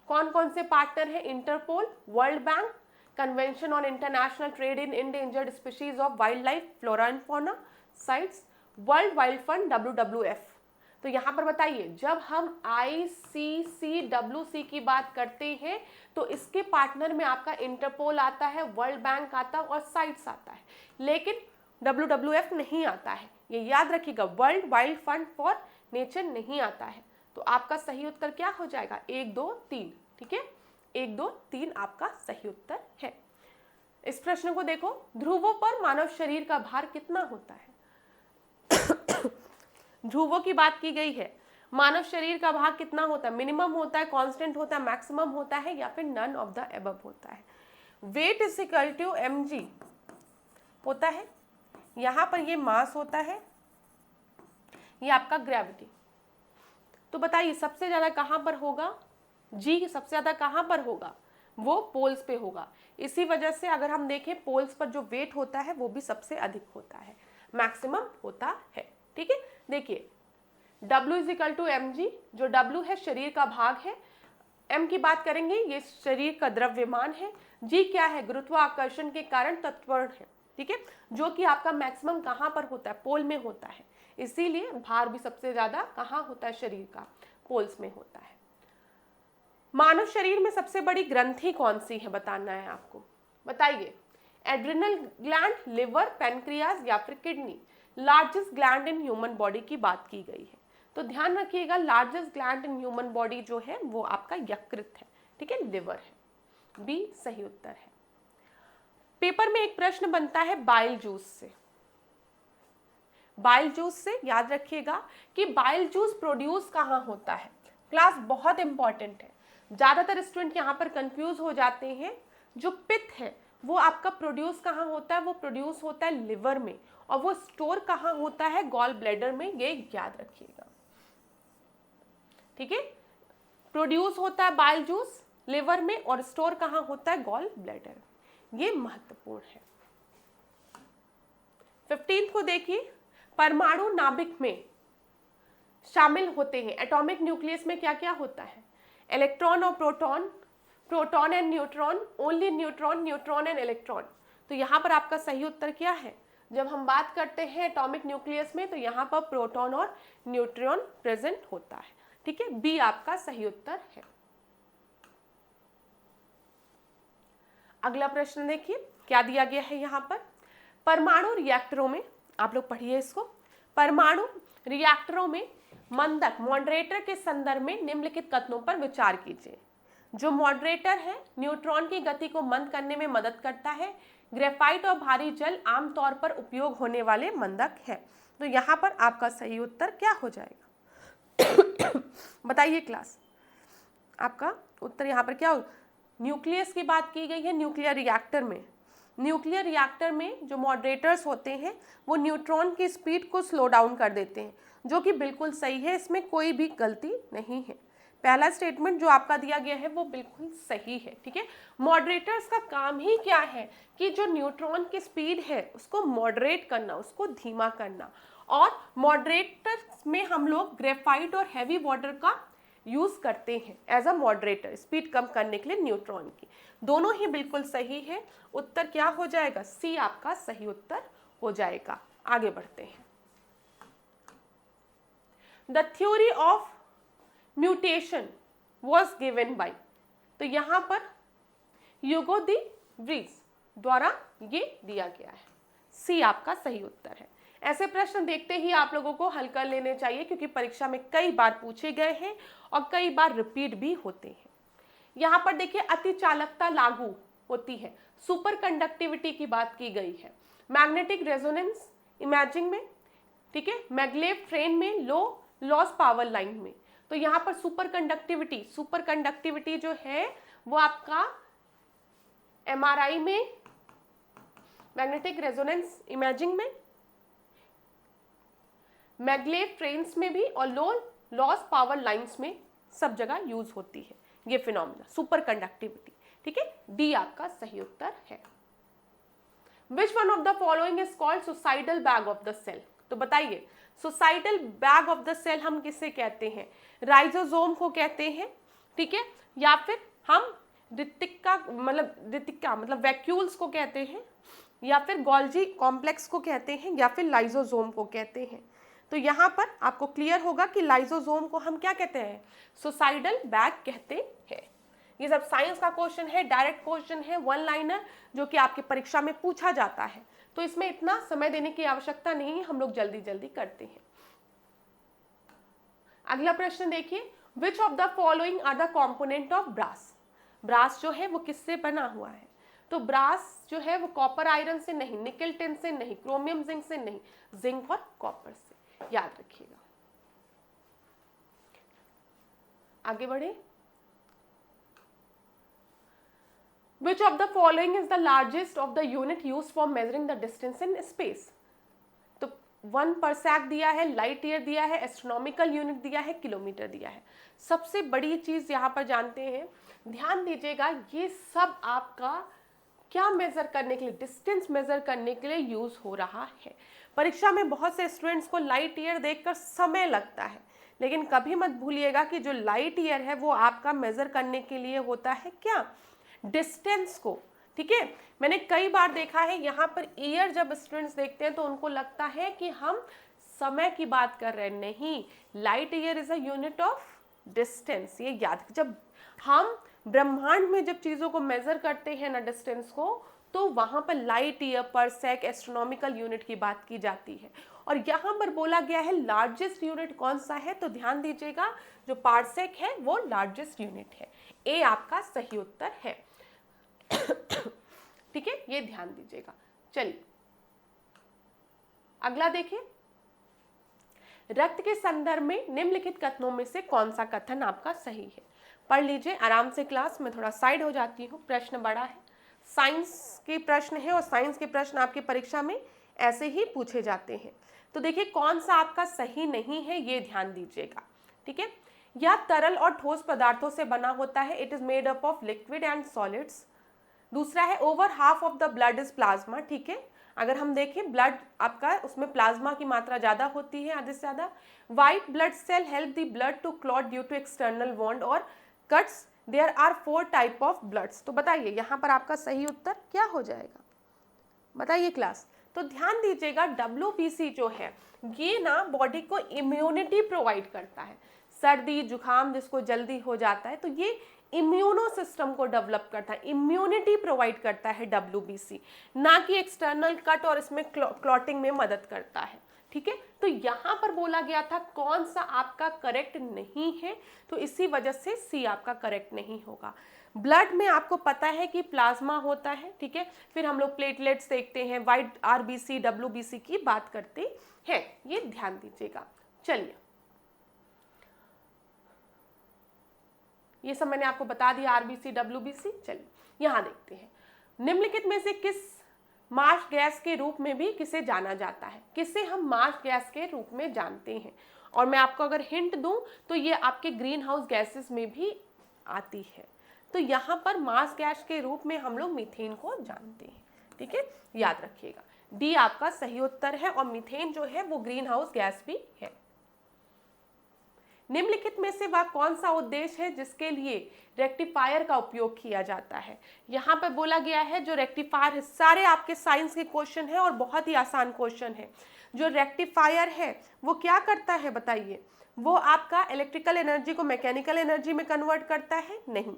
कौन कौन से पार्टनर हैं? Interpol, world bank, convention on international trade in endangered species of wildlife, flora and fauna CITES, वर्ल्ड वाइल्ड फंड WWF। तो यहाँ पर बताइए, जब हम ICCWC की बात करते हैं तो इसके पार्टनर में आपका इंटरपोल आता है, वर्ल्ड बैंक आता है और साइट्स आता है, लेकिन WWF नहीं आता है, ये याद रखिएगा। वर्ल्ड वाइल्ड फंड फॉर नेचर नहीं आता है। तो आपका सही उत्तर क्या हो जाएगा? 1, 2, 3, ठीक है, 1, 2, 3 आपका सही उत्तर है। इस प्रश्न को देखो, ध्रुवों पर मानव शरीर का भार कितना होता है? ध्रुवों की बात की गई है, मानव शरीर का भार कितना होता है? मिनिमम होता है, कांस्टेंट होता है, मैक्सिमम होता है, या फिर नन ऑफ द अबव होता है? Weight is equal to mg होता है। यहां पर ये मास होता है, ये आपका ग्रेविटी। तो बताइए सबसे ज्यादा कहां पर होगा? जी सबसे ज्यादा कहां पर होगा? वो पोल्स पे होगा। इसी वजह से अगर हम देखें पोल्स पर जो वेट होता है वो भी सबसे अधिक होता है, मैक्सिमम होता है, ठीक है। देखिए W is equal to mg, जो W है शरीर का भाग है, m की बात करेंगे ये शरीर का द्रव्यमान है, g क्या है? गुरुत्वाकर्षण के कारण तत्वर्ण है, ठीक है, जो कि आपका मैक्सिमम कहां पर होता है? पोल में होता है। इसीलिए भार भी सबसे ज्यादा कहां होता है शरीर का? पोल्स में होता है। मानव शरीर में सबसे बड़ी ग्रंथि कौन सी है बताना है आपको, बताइए। एड्रिनल ग्लैंड, लिवर, पैनक्रियाज या फिर kidney? Largest gland in human body की बात की गई है, तो ध्यान रखिएगा largest gland in human body जो है वो आपका यकृत है, ठीक है, लिवर है। बी सही उत्तर है। पेपर में एक प्रश्न बनता है बाइल जूस से। बाइल जूस से याद रखिएगा कि बाइल जूस प्रोड्यूस कहाँ होता है? क्लास बहुत इंपॉर्टेंट है, ज्यादातर स्टूडेंट यहाँ पर कंफ्यूज हो जाते हैं। जो पित्त है वो आपका प्रोड्यूस कहाँ होता है? वो प्रोड्यूस होता है लिवर में, और वो स्टोर कहाँ होता है? गॉल ब्लैडर में, ये याद रखिएगा, ठीक है। प्रोड्यूस होता है बाइल जूस लिवर में और स्टोर कहाँ होता है? Gall bladder. ये महत्वपूर्ण है। 15 को देखिए, परमाणु नाभिक में शामिल होते हैं। एटॉमिक न्यूक्लियस में क्या क्या होता है? इलेक्ट्रॉन और proton, proton and neutron, only neutron, neutron and electron. तो यहाँ पर आपका सही उत्तर क्या है? जब हम बात करते हैं एटॉमिक न्यूक्लियस में तो यहाँ पर प्रोटॉन और न्यूट्रॉन प्रेजेंट होता है। ठीक है, बी आपका सही उत्तर है। अगला प्रश्न देखिए क्या दिया गया है यहाँ पर। परमाणु रिएक्टरों में, आप लोग पढ़िए इसको, परमाणु रिएक्टरों में मंदक मॉडरेटर के संदर्भ में निम्नलिखित कथनों पर विचार कीजिए। जो मॉडरेटर है न्यूट्रॉन की गति को मंद करने में मदद करता है। ग्रेफाइट और भारी जल आमतौर पर उपयोग होने वाले मंदक है। तो यहाँ पर आपका सही उत्तर क्या हो जाएगा? बताइए क्लास, आपका उत्तर यहाँ पर क्या हो? न्यूक्लियस की बात की गई है। न्यूक्लियर रिएक्टर में, न्यूक्लियर रिएक्टर में जो मॉडरेटर्स होते हैं वो न्यूट्रॉन की स्पीड को स्लो डाउन कर देते हैं, जो कि बिल्कुल सही है, इसमें कोई भी गलती नहीं है। पहला स्टेटमेंट जो आपका दिया गया है वो बिल्कुल सही है। ठीक है, मॉडरेटर्स का काम ही क्या है कि जो न्यूट्रॉन की स्पीड है उसको मॉडरेट करना, उसको धीमा करना। और मॉडरेटर्स में हम लोग ग्रेफाइट और हैवी वाटर का यूज करते हैं एज अ मॉडरेटर, स्पीड कम करने के लिए न्यूट्रॉन की। दोनों ही बिल्कुल सही है। उत्तर क्या हो जाएगा? सी आपका सही उत्तर हो जाएगा। आगे बढ़ते हैं। The theory of mutation was given by, तो यहां पर ह्यूगो दी व्रीज द्वारा ये दिया गया है। सी आपका सही उत्तर है। ऐसे प्रश्न देखते ही आप लोगों को हल कर लेने चाहिए, क्योंकि परीक्षा में कई बार पूछे गए हैं और कई बार रिपीट भी होते हैं। यहाँ पर देखिए अति चालकता लागू होती है, सुपर कंडक्टिविटी की बात की गई है। मैग्नेटिक रेजोनेंस इमेजिंग में, ठीक है, मैग्लेव ट्रेन में, लो लॉस पावर लाइन में। तो यहाँ पर सुपर कंडक्टिविटी जो है वो आपका एमआरआई में, मैग्नेटिक रेजोनेंस इमेजिंग में, मैग्लेव ट्रेन्स में भी और लो लॉस पावर लाइंस में सब जगह यूज होती है ये फिनोमिना सुपर कंडक्टिविटी। ठीक है, डी आपका सही उत्तर है। Which one of the following is called suicidal bag of the cell? तो बताइए, suicidal bag of the cell हम किसे कहते हैं? राइजोसोम को कहते हैं, ठीक है, या फिर हम रितिका मतलब वैक्यूल्स को कहते हैं, या फिर गोल्जी कॉम्प्लेक्स को कहते हैं, या फिर लाइजोसोम को कहते हैं। तो यहाँ पर आपको क्लियर होगा कि लाइजोसोम को हम क्या कहते हैं? सुसाइडल बैग कहते हैं। ये सब साइंस का क्वेश्चन है, डायरेक्ट क्वेश्चन है, वन लाइनर, जो कि आपकी परीक्षा में पूछा जाता है। तो इसमें इतना समय देने की आवश्यकता नहीं है, हम लोग जल्दी जल्दी करते हैं। अगला प्रश्न देखिए, which of the following are the component of brass? Brass जो है वो किससे बना हुआ है? तो ब्रास जो है वो कॉपर आयरन से नहीं, निकल टिन से नहीं, क्रोमियम जिंक से नहीं, जिंक और कॉपर से, याद रखिएगा। आगे बढ़े। Which of the following is the largest of the unit used for measuring the distance in space? तो 1 parsec दिया है, लाइट ईयर दिया है, एस्ट्रोनॉमिकल यूनिट दिया है, किलोमीटर दिया है। सबसे बड़ी चीज यहाँ पर जानते हैं, ध्यान दीजिएगा, ये सब आपका क्या मेजर करने के लिए, डिस्टेंस मेजर करने के लिए यूज हो रहा है। परीक्षा में बहुत से स्टूडेंट्स को लाइट ईयर देखकर समय लगता है, लेकिन कभी मत भूलिएगा कि जो लाइट ईयर है वो आपका मेजर करने के लिए होता है क्या? डिस्टेंस को। ठीक है, मैंने कई बार देखा है यहाँ पर ईयर जब स्टूडेंट्स देखते हैं तो उनको लगता है कि हम समय की बात कर रहे हैं। नहीं, light year is a unit of distance, ये याद। जब हम ब्रह्मांड में जब चीजों को मेजर करते हैं ना डिस्टेंस को, तो वहां पर लाइट ईयर, परसेक, एस्ट्रोनॉमिकल यूनिट की बात की जाती है। और यहाँ पर बोला गया है लार्जेस्ट यूनिट कौन सा है, तो ध्यान दीजिएगा जो पार्सेक है वो लार्जेस्ट यूनिट है। ए आपका सही उत्तर है। ठीक है, ये ध्यान दीजिएगा। चलिए अगला देखिए, रक्त के संदर्भ में निम्नलिखित कथनों में से कौन सा कथन आपका सही है? पढ़ लीजिए आराम से क्लास में, थोड़ा साइड हो जाती हूँ, प्रश्न बड़ा है, साइंस के प्रश्न है और साइंस के प्रश्न आपकी परीक्षा में ऐसे ही पूछे जाते हैं। तो देखिए कौन सा आपका सही नहीं है ये ध्यान दीजिएगा। ठीक है, यह तरल और ठोस पदार्थों से बना होता है, it is made up of liquid and solids. दूसरा है over half of the blood is plasma. ठीक है, अगर हम देखें ब्लड आपका उसमें प्लाज्मा की मात्रा ज़्यादा होती है आधे से ज़्यादा। White blood cell help the blood to clot due to external wound और cuts. There are 4 type of bloods. तो बताइए यहाँ पर आपका सही उत्तर क्या हो जाएगा, बताइए क्लास। तो ध्यान दीजिएगा WBC जो है ये ना बॉडी को इम्यूनिटी प्रोवाइड करता है। सर्दी जुकाम जिसको जल्दी हो जाता है तो ये इम्यूनो सिस्टम को डेवलप करता है, इम्यूनिटी प्रोवाइड करता है WBC, ना कि एक्सटर्नल कट और इसमें क्लॉटिंग में मदद करता है। ठीक है, तो यहाँ पर बोला गया था कौन सा आपका करेक्ट नहीं है, तो इसी वजह से सी आपका करेक्ट नहीं होगा। ब्लड में आपको पता है कि प्लाज्मा होता है, ठीक है, फिर हम लोग प्लेटलेट्स देखते हैं, वाइट RBC WBC की बात करते हैं, ये ध्यान दीजिएगा। चलिए ये सब मैंने आपको बता दिया RBC WBC। चलिए यहाँ देखते हैं, निम्नलिखित में से किस मार्श गैस के रूप में भी किसे जाना जाता है, किसे हम मार्श गैस के रूप में जानते हैं। और मैं आपको अगर हिंट दूं तो ये आपके ग्रीन हाउस गैसेस में भी आती है। तो यहाँ पर मार्श गैस के रूप में हम लोग मीथेन को जानते हैं। ठीक है, याद रखिएगा डी आपका सही उत्तर है, और मीथेन जो है वो ग्रीन हाउस गैस भी है। निम्नलिखित में से वह कौन सा उद्देश्य है जिसके लिए रेक्टिफायर का उपयोग किया जाता है। यहाँ पर बोला गया है जो रेक्टिफायर है, सारे आपके साइंस के क्वेश्चन है और बहुत ही आसान क्वेश्चन है। जो रेक्टिफायर है वो क्या करता है बताइए, वो आपका इलेक्ट्रिकल एनर्जी को मैकेनिकल एनर्जी में कन्वर्ट करता है, नहीं।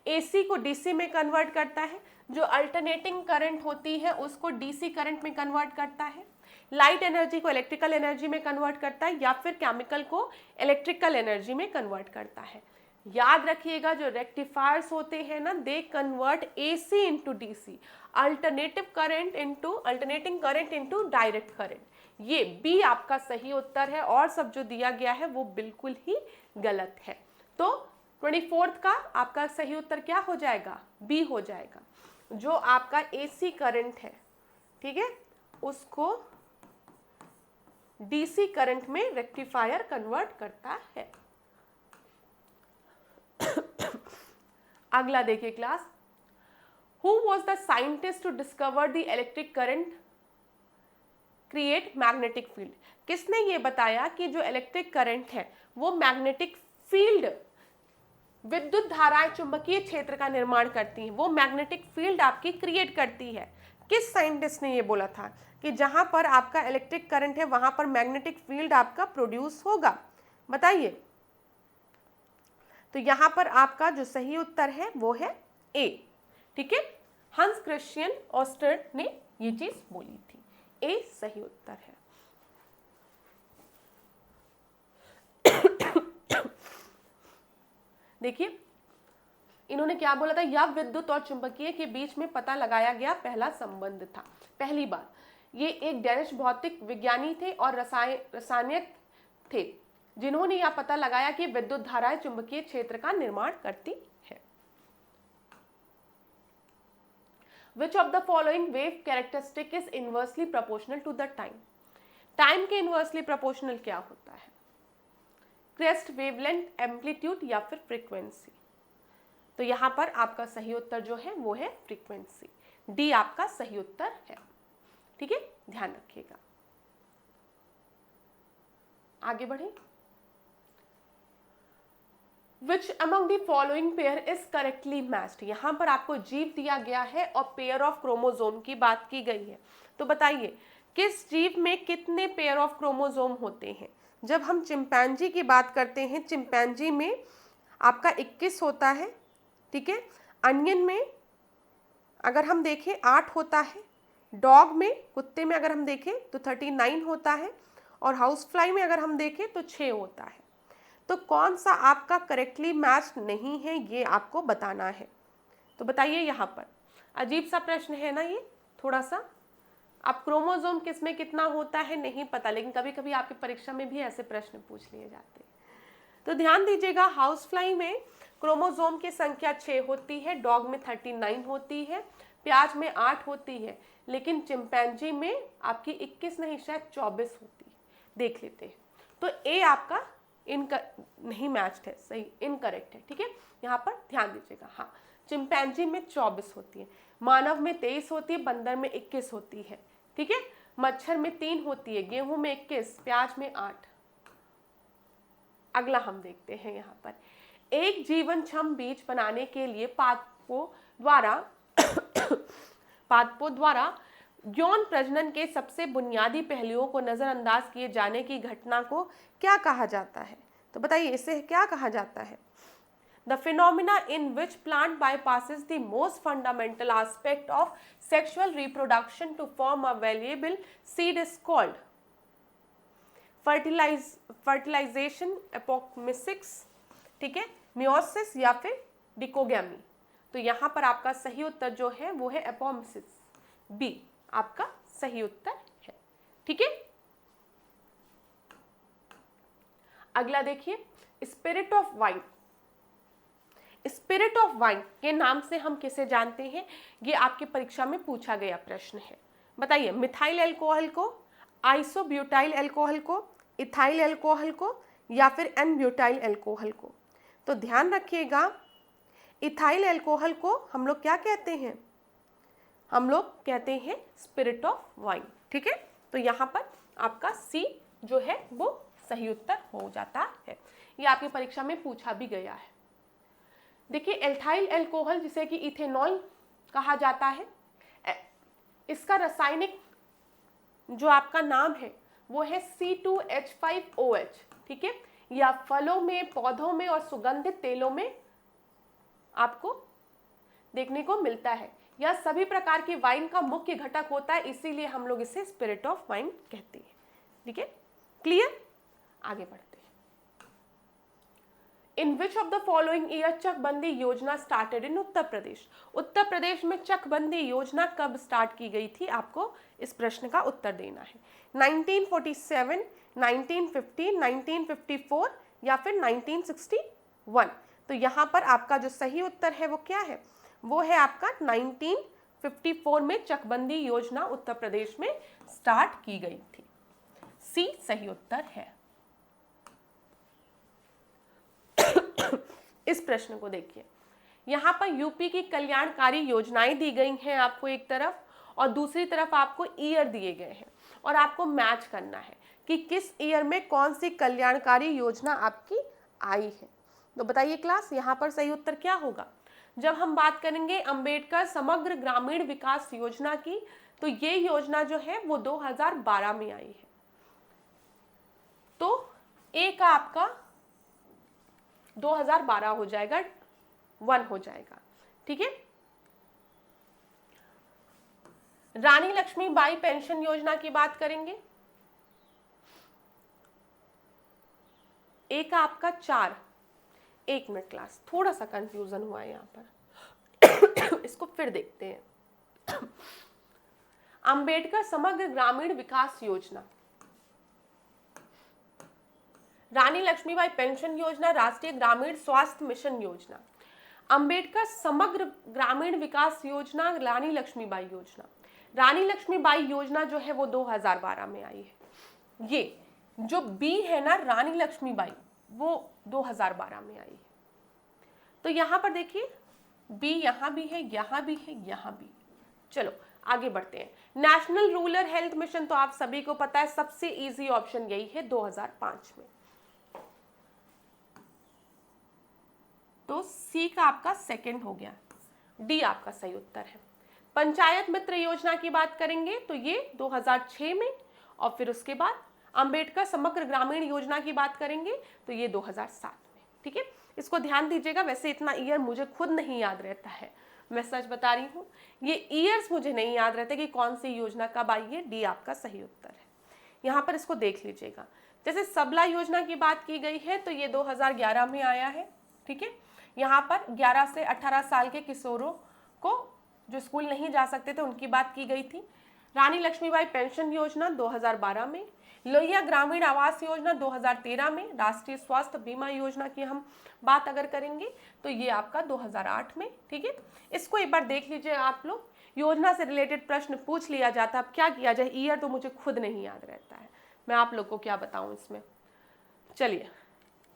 AC को DC में कन्वर्ट करता है, जो अल्टरनेटिंग करंट होती है उसको DC करंट में कन्वर्ट करता है, लाइट एनर्जी को इलेक्ट्रिकल एनर्जी में कन्वर्ट करता है, या फिर केमिकल को इलेक्ट्रिकल एनर्जी में कन्वर्ट करता है। याद रखिएगा जो रेक्टिफायर्स होते हैं ना, they convert AC into DC, alternating current into direct current. ये बी आपका सही उत्तर है, और सब जो दिया गया है वो बिल्कुल ही गलत है। तो 24 का आपका सही उत्तर क्या हो जाएगा, बी हो जाएगा। जो आपका AC करंट है, ठीक है, उसको DC करंट में रेक्टिफायर कन्वर्ट करता है। अगला देखिए class, who was the scientist to discover the electric current create magnetic field. किसने ये बताया कि जो इलेक्ट्रिक करंट है वो मैग्नेटिक फील्ड, विद्युत धाराएं चुंबकीय क्षेत्र का निर्माण करती हैं, वो मैग्नेटिक फील्ड आपकी क्रिएट करती है। किस साइंटिस्ट ने ये बोला था कि जहां पर आपका इलेक्ट्रिक करंट है वहां पर मैग्नेटिक फील्ड आपका प्रोड्यूस होगा, बताइए। तो यहां पर आपका जो सही उत्तर है वो है ए। ठीक है, हंस क्रिश्चियन ऑस्टर ने ये चीज बोली थी, ए सही उत्तर है। देखिए इन्होंने क्या बोला था, यह विद्युत और चुंबकीय के बीच में पता लगाया गया पहला संबंध था। पहली बार ये एक डेनिश भौतिक विज्ञानी थे और रसायनिक थे जिन्होंने यह पता लगाया कि विद्युत धाराएं चुंबकीय क्षेत्र का निर्माण करती है। Which of the following wave characteristic is inversely proportional to the time? Time के इनवर्सली प्रोपोर्शनल क्या होता है, क्रेस्ट, वेवलेंथ, एम्पलीट्यूड या फिर फ्रीक्वेंसी। तो यहाँ पर आपका सही उत्तर जो है वो है फ्रीक्वेंसी, डी आपका सही उत्तर है। ठीक है, ध्यान रखिएगा। आगे बढ़े, Which among the following pair is correctly matched? यहाँ पर आपको जीव दिया गया है और पेयर ऑफ क्रोमोसोम की बात की गई है। तो बताइए किस जीव में कितने पेयर ऑफ क्रोमोसोम होते हैं। जब हम चिंपैंजी की बात करते हैं, चिंपैंजी में आपका 21 होता है, ठीक है। अनियन में अगर हम देखें 8 होता है, डॉग में, कुत्ते में अगर हम देखें तो 39 होता है, और हाउस फ्लाई में अगर हम देखें तो 6 होता है। तो कौन सा आपका करेक्टली मैच नहीं है ये आपको बताना है। तो बताइए, यहाँ पर अजीब सा प्रश्न है ना ये थोड़ा सा। अब क्रोमोसोम किस में कितना होता है नहीं पता, लेकिन कभी कभी आपकी परीक्षा में भी ऐसे प्रश्न पूछ लिए जाते हैं। तो ध्यान दीजिएगा, हाउस फ्लाई में क्रोमोसोम की संख्या 6 होती है, डॉग में 39 होती है, प्याज में 8 होती है, लेकिन चिंपैंजी में आपकी 21 नहीं शायद 24 होती है। देख लेते हैं। तो ए आपका नहीं मैच्ड है, सही इनकरेक्ट है। ठीक है, यहाँ पर ध्यान दीजिएगा। हाँ, चिंपैंजी में 24 होती है, मानव में 23 होती है, बंदर में 21 होती है। ठीक है। मच्छर में 3 होती है, गेहूं में 21, प्याज में 8। अगला हम देखते हैं यहाँ पर, एक जीवनक्षम बीज बनाने के लिए पादपों द्वारा यौन प्रजनन के सबसे बुनियादी पहलुओं को नजरअंदाज किए जाने की घटना को क्या कहा जाता है? तो बताइए इसे क्या कहा जाता है? The phenomena in which plant bypasses the most fundamental aspect of sexual reproduction to form a valuable seed is called fertilization, apomixis, ठीक है, meiosis या फिर डिकोगैमी। तो यहाँ पर आपका सही उत्तर जो है वो है एपोमिसिस, बी आपका सही उत्तर है। ठीक है, अगला देखिए, spirit of wine. Spirit of wine के नाम से हम किसे जानते हैं? ये आपकी परीक्षा में पूछा गया प्रश्न है। बताइए, मिथाइल अल्कोहल को, आइसोब्यूटाइल अल्कोहल को, इथाइल अल्कोहल को या फिर एन ब्यूटाइल अल्कोहल को? तो ध्यान रखिएगा, इथाइल अल्कोहल को हम लोग क्या कहते हैं? हम लोग कहते हैं स्पिरिट ऑफ वाइन। ठीक है, तो यहाँ पर आपका सी जो है वो सही उत्तर हो जाता है। ये आपकी परीक्षा में पूछा भी गया है। देखिए, एल्थाइल अल्कोहल जिसे कि इथेनॉल कहा जाता है, इसका रासायनिक जो आपका नाम है वो है C2H5OH। ठीक है, या फलों में, पौधों में और सुगंधित तेलों में आपको देखने को मिलता है। यह सभी प्रकार की वाइन का मुख्य घटक होता है, इसीलिए हम लोग इसे स्पिरिट ऑफ वाइन कहते हैं। ठीक है, क्लियर? आगे बढ़ते हैं। In which of the following year चकबंदी योजना स्टार्टेड इन उत्तर प्रदेश? उत्तर प्रदेश में चकबंदी योजना कब स्टार्ट की गई थी? आपको इस प्रश्न का उत्तर देना है। 1947, 1950, 1954 या फिर 1961? तो यहाँ पर आपका जो सही उत्तर है वो क्या है? वो है आपका 1954 में चकबंदी योजना उत्तर प्रदेश में स्टार्ट की गई थी। सी सही उत्तर है। इस प्रश्न को देखिए, यहाँ पर यूपी की कल्याणकारी योजनाएं दी गई हैं आपको एक तरफ, और दूसरी तरफ आपको ईयर दिए गए हैं, और आपको मैच करना है कि किस ईयर में कौन सी कल्याणकारी योजना आपकी आई है। तो बताइए क्लास, यहाँ पर सही उत्तर क्या होगा? जब हम बात करेंगे अंबेडकर समग्र ग्रामीण विकास योजना की, तो ये योजना जो है वो 2012 में आई है। तो ए का आपका 2012 हो जाएगा, 1 हो जाएगा। ठीक है, रानी लक्ष्मीबाई पेंशन योजना की बात करेंगे, ए का आपका 4। एक मिनट क्लास, थोड़ा सा कंफ्यूजन हुआ है यहाँ पर इसको फिर देखते हैं। अंबेडकर समग्र ग्रामीण विकास योजना, रानी लक्ष्मीबाई पेंशन योजना, राष्ट्रीय ग्रामीण स्वास्थ्य मिशन योजना, अंबेडकर समग्र ग्रामीण विकास योजना, रानी लक्ष्मीबाई योजना। रानी लक्ष्मीबाई योजना जो है वो 2012 में आई है। ये जो बी है ना, रानी लक्ष्मीबाई, वो 2012 में आई है। तो यहाँ पर देखिए, बी यहाँ भी है, यहाँ भी है, यहाँ भी। चलो आगे बढ़ते हैं। नेशनल रूरल हेल्थ मिशन तो आप सभी को पता है, सबसे इजी ऑप्शन यही है 2005 में। तो सी का आपका सेकंड हो गया, डी आपका सही उत्तर है। पंचायत मित्र योजना की बात करेंगे तो ये 2006 में, और फिर उसके बाद अंबेडकर समग्र ग्रामीण योजना की बात करेंगे तो ये 2007 में। ठीक है, इसको ध्यान दीजिएगा। वैसे इतना ईयर मुझे खुद नहीं याद रहता है, मैं सच बता रही हूँ, ये ईयर्स मुझे नहीं याद रहते कि कौन सी योजना कब आई है। डी आपका सही उत्तर है। यहाँ पर इसको देख लीजिएगा, जैसे सबला योजना की बात की गई है तो ये 2011 में आया है। ठीक है, यहाँ पर 11 से 18 साल के किशोरों को जो स्कूल नहीं जा सकते थे उनकी बात की गई थी। रानी लक्ष्मीबाई पेंशन योजना 2012 में, लोहिया ग्रामीण आवास योजना 2013 में, राष्ट्रीय स्वास्थ्य बीमा योजना की हम बात अगर करेंगे तो ये आपका 2008 में। ठीक है, इसको एक बार देख लीजिए आप लोग, योजना से रिलेटेड प्रश्न पूछ लिया जाता, अब क्या किया जाए, ईयर तो मुझे खुद नहीं याद रहता है, मैं आप लोग को क्या बताऊं इसमें। चलिए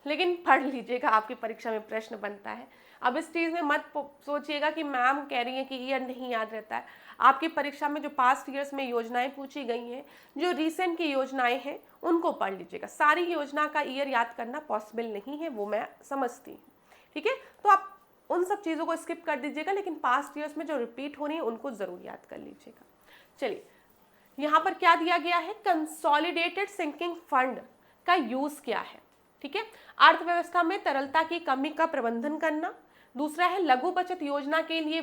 लेकिन पढ़ लीजिएगा, आपकी परीक्षा में प्रश्न बनता है। अब इस चीज़ में मत सोचिएगा कि मैम कह रही हैं कि ईयर नहीं याद रहता है। आपकी परीक्षा में जो पास्ट ईयर्स में योजनाएं पूछी गई हैं, जो रिसेंट की योजनाएं हैं, उनको पढ़ लीजिएगा। सारी योजना का ईयर याद करना पॉसिबल नहीं है, वो मैं समझती हूँ, ठीक है। तो आप उन सब चीज़ों को स्किप कर दीजिएगा, लेकिन पास्ट ईयर्स में जो रिपीट हो रही है उनको ज़रूर याद कर लीजिएगा। चलिए, यहाँ पर क्या दिया गया है, कंसोलिडेटेड सिंकिंग फंड का यूज़ क्या है, ठीक है। अर्थव्यवस्था में तरलता की कमी का प्रबंधन करना। दूसरा है लघु बचत योजना के लिए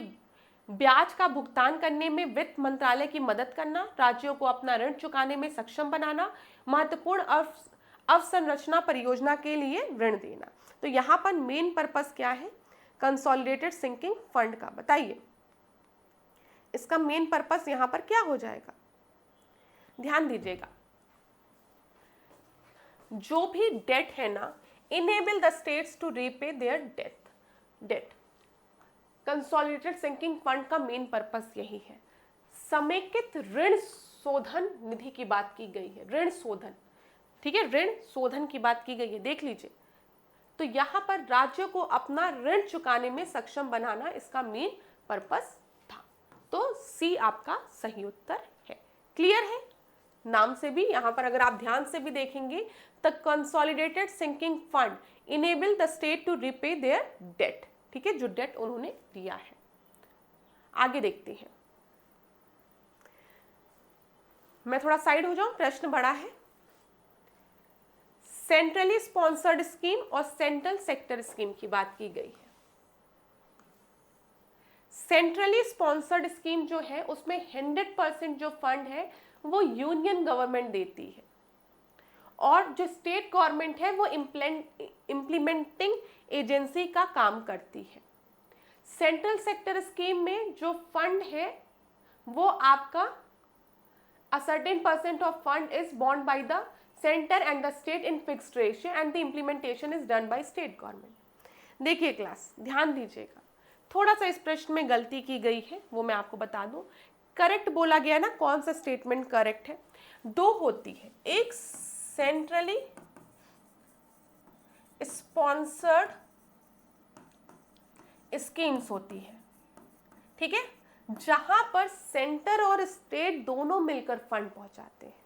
ब्याज का भुगतान करने में वित्त मंत्रालय की मदद करना। राज्यों को अपना ऋण चुकाने में सक्षम बनाना। महत्वपूर्ण अवसंरचना परियोजना के लिए ऋण देना। तो यहाँ पर मेन पर्पस क्या है कंसोलिडेटेड सिंकिंग फंड का, बताइए इसका मेन पर्पस यहाँ पर क्या हो जाएगा। ध्यान दीजिएगा, जो भी डेट है ना, enable the states to repay their debt. Consolidated sinking fund का मेन पर्पस यही है। समेकित ऋण शोधन निधि की बात की गई है, ऋण शोधन, ठीक है, ऋण शोधन की बात की गई है, देख लीजिए। तो यहाँ पर राज्यों को अपना ऋण चुकाने में सक्षम बनाना इसका मेन पर्पस था। तो सी आपका सही उत्तर है। क्लियर है? नाम से भी यहाँ पर अगर आप ध्यान से भी देखेंगे, the consolidated sinking fund enable the state to repay their debt, ठीक है, जो डेट उन्होंने लिया है। आगे देखते हैं, मैं थोड़ा साइड हो जाऊं, प्रश्न बड़ा है। सेंट्रली स्पॉन्सर्ड स्कीम और सेंट्रल सेक्टर स्कीम की बात की गई है। सेंट्रली स्पॉन्सर्ड स्कीम जो है उसमें 100% जो फंड है वो यूनियन गवर्नमेंट देती है, और जो स्टेट गवर्नमेंट है वो इम्प्लीमेंटिंग एजेंसी का काम करती है। सेंट्रल सेक्टर स्कीम में जो फंड है वो आपका a certain % of fund is borne by the center and the state in fixed ratio and the implementation is done by state government। देखिए क्लास, ध्यान दीजिएगा, थोड़ा सा इस प्रश्न में गलती की गई है, वो मैं आपको बता दूं। करेक्ट बोला गया ना, कौन सा स्टेटमेंट करेक्ट है? दो होती है, एक सेंट्रली स्पॉन्सर्ड स्कीम्स होती है, ठीक है, जहां पर सेंटर और स्टेट दोनों मिलकर फंड पहुंचाते हैं।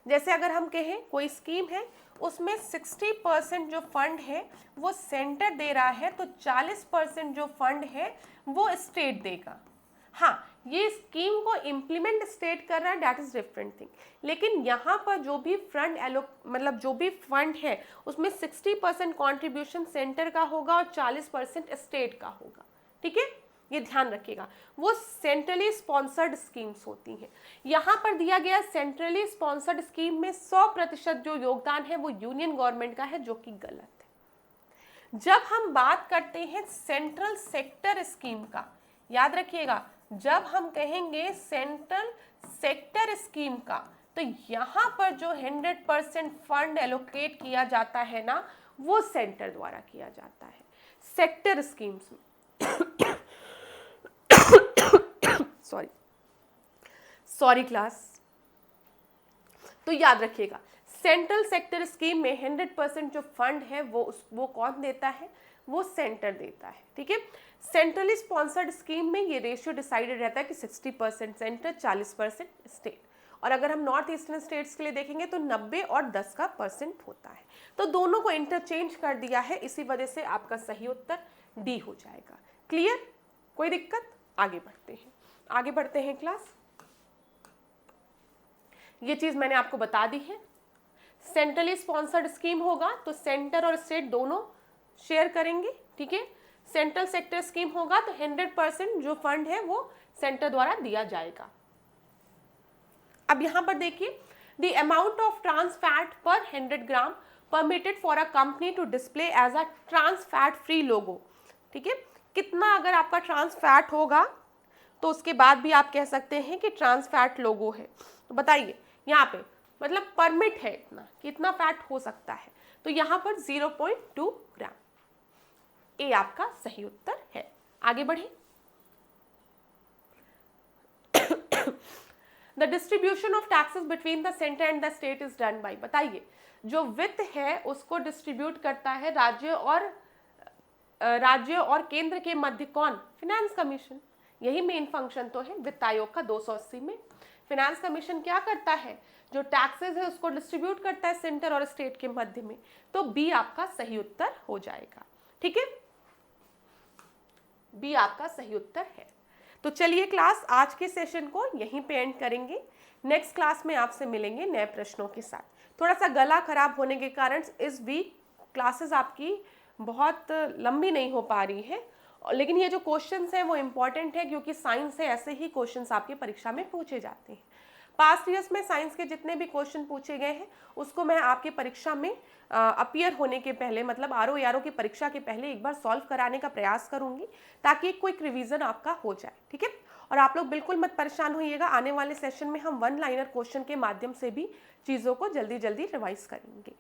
जैसे अगर हम कहें कोई स्कीम है, उसमें 60% जो फंड है वो सेंटर दे रहा है, तो 40% जो फंड है वो स्टेट देगा। हाँ, ये स्कीम को इम्प्लीमेंट स्टेट कर रहा है, दैट इज डिफरेंट थिंग। लेकिन यहाँ पर जो भी मतलब जो भी फंड है उसमें 60% कॉन्ट्रीब्यूशन सेंटर का होगा और 40% स्टेट का होगा, ठीक है, ये ध्यान रखिएगा। वो सेंट्रली स्पॉन्सर्ड स्कीम्स होती हैं। यहाँ पर दिया गया सेंट्रली स्पॉन्सर्ड स्कीम में 100% जो योगदान है वो यूनियन गवर्नमेंट का है, जो कि गलत है। जब हम बात करते हैं सेंट्रल सेक्टर स्कीम का, याद रखिएगा, जब हम कहेंगे सेंट्रल सेक्टर स्कीम का, तो यहाँ पर जो 100% फंड एलोकेट किया जाता है ना, वो सेंटर द्वारा किया जाता है सेक्टर स्कीम्स में। Sorry class. तो याद रखिएगा, सेंट्रल सेक्टर स्कीम में 100% जो फंड है वो कौन देता है? वो सेंटर देता है, ठीक है। सेंट्रली स्पॉन्सर्ड स्कीम में ये रेशियो डिसाइडेड रहता है कि 60% सेंटर, 40% स्टेट। और अगर हम नॉर्थ ईस्टर्न स्टेट्स के लिए देखेंगे तो 90 और 10 का परसेंट होता है। तो दोनों को इंटरचेंज कर दिया है, इसी वजह से आपका सही उत्तर डी हो जाएगा। क्लियर? कोई दिक्कत? आगे बढ़ते हैं क्लास। ये चीज मैंने आपको बता दी है। सेंट्रली स्पॉन्सर्ड स्कीम होगा तो सेंटर और स्टेट दोनों शेयर करेंगे, ठीक है। सेंट्रल सेक्टर स्कीम होगा तो 100% जो फंड है वो सेंटर द्वारा दिया जाएगा। अब यहां पर देखिए, the amount of trans fat per 100 gram permitted for a company to display as a trans fat free logo, ठीक है। कितना अगर आपका ट्रांस फैट होगा तो उसके बाद भी आप कह सकते हैं कि ट्रांस फैट लोगो है। तो बताइए यहाँ पे मतलब परमिट है इतना, कितना फैट हो सकता है? तो यहाँ पर 0.2 ग्राम। ए आपका सही उत्तर है। आगे बढ़े। The distribution of taxes between the centre and the state is done by, बताइए जो वित्त है उसको डिस्ट्रीब्यूट करता है राज्य और केंद्र के मध्य कौन? Finance commission. यही मेन फंक्शन तो है वित्त आयोग का 280 में। फिनेंस कमीशन क्या करता है? जो टैक्सेस है उसको डिस्ट्रीब्यूट करता है सेंटर और स्टेट के मध्य में। तो बी आपका सही उत्तर हो जाएगा। ठीक है, बी आपका सही उत्तर है। तो चलिए क्लास, आज के सेशन को यहीं पे एंड करेंगे। नेक्स्ट क्लास में आपसे मिलेंगे नए प्रश्नों के साथ। थोड़ा सा गला खराब होने के कारण इस वीक क्लासेस आपकी बहुत लंबी नहीं हो पा रही है, लेकिन ये जो क्वेश्चंस हैं वो इम्पॉर्टेंट है, क्योंकि साइंस से ऐसे ही क्वेश्चंस आपकी परीक्षा में पूछे जाते हैं। पास्ट ईयर्स में साइंस के जितने भी क्वेश्चन पूछे गए हैं उसको मैं आपकी परीक्षा में अपीयर होने के पहले, मतलब आरओ एआरओ की परीक्षा के पहले एक बार सॉल्व कराने का प्रयास करूंगी, ताकि एक क्विक रिवीजन आपका हो जाए। ठीक है, और आप लोग बिल्कुल मत परेशान होइएगा, आने वाले सेशन में हम वन लाइनर क्वेश्चन के माध्यम से भी चीज़ों को जल्दी जल्दी रिवाइज करेंगे।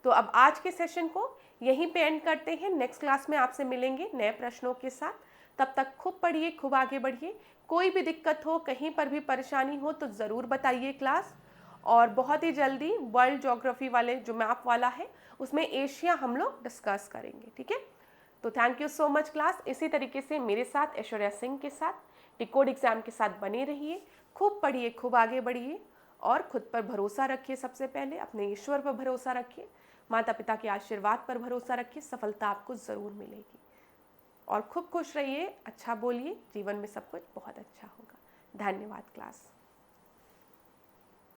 तो अब आज के सेशन को यहीं पे एंड करते हैं। नेक्स्ट क्लास में आपसे मिलेंगे नए प्रश्नों के साथ। तब तक खूब पढ़िए, खूब आगे बढ़िए। कोई भी दिक्कत हो, कहीं पर भी परेशानी हो तो ज़रूर बताइए क्लास। और बहुत ही जल्दी वर्ल्ड ज्योग्राफी वाले जो मैप वाला है उसमें एशिया हम लोग डिस्कस करेंगे। ठीक है, तो thank you so much class. इसी तरीके से मेरे साथ ऐश्वर्या सिंह के साथ डिकोड एग्जाम के साथ बने रहिए। खूब पढ़िए, खूब आगे बढ़िए और खुद पर भरोसा रखिए। सबसे पहले अपने ईश्वर पर भरोसा रखिए, माता पिता के आशीर्वाद पर भरोसा रखिए। सफलता आपको ज़रूर मिलेगी। और खूब खुश रहिए, अच्छा बोलिए, जीवन में सब कुछ बहुत अच्छा होगा। धन्यवाद क्लास।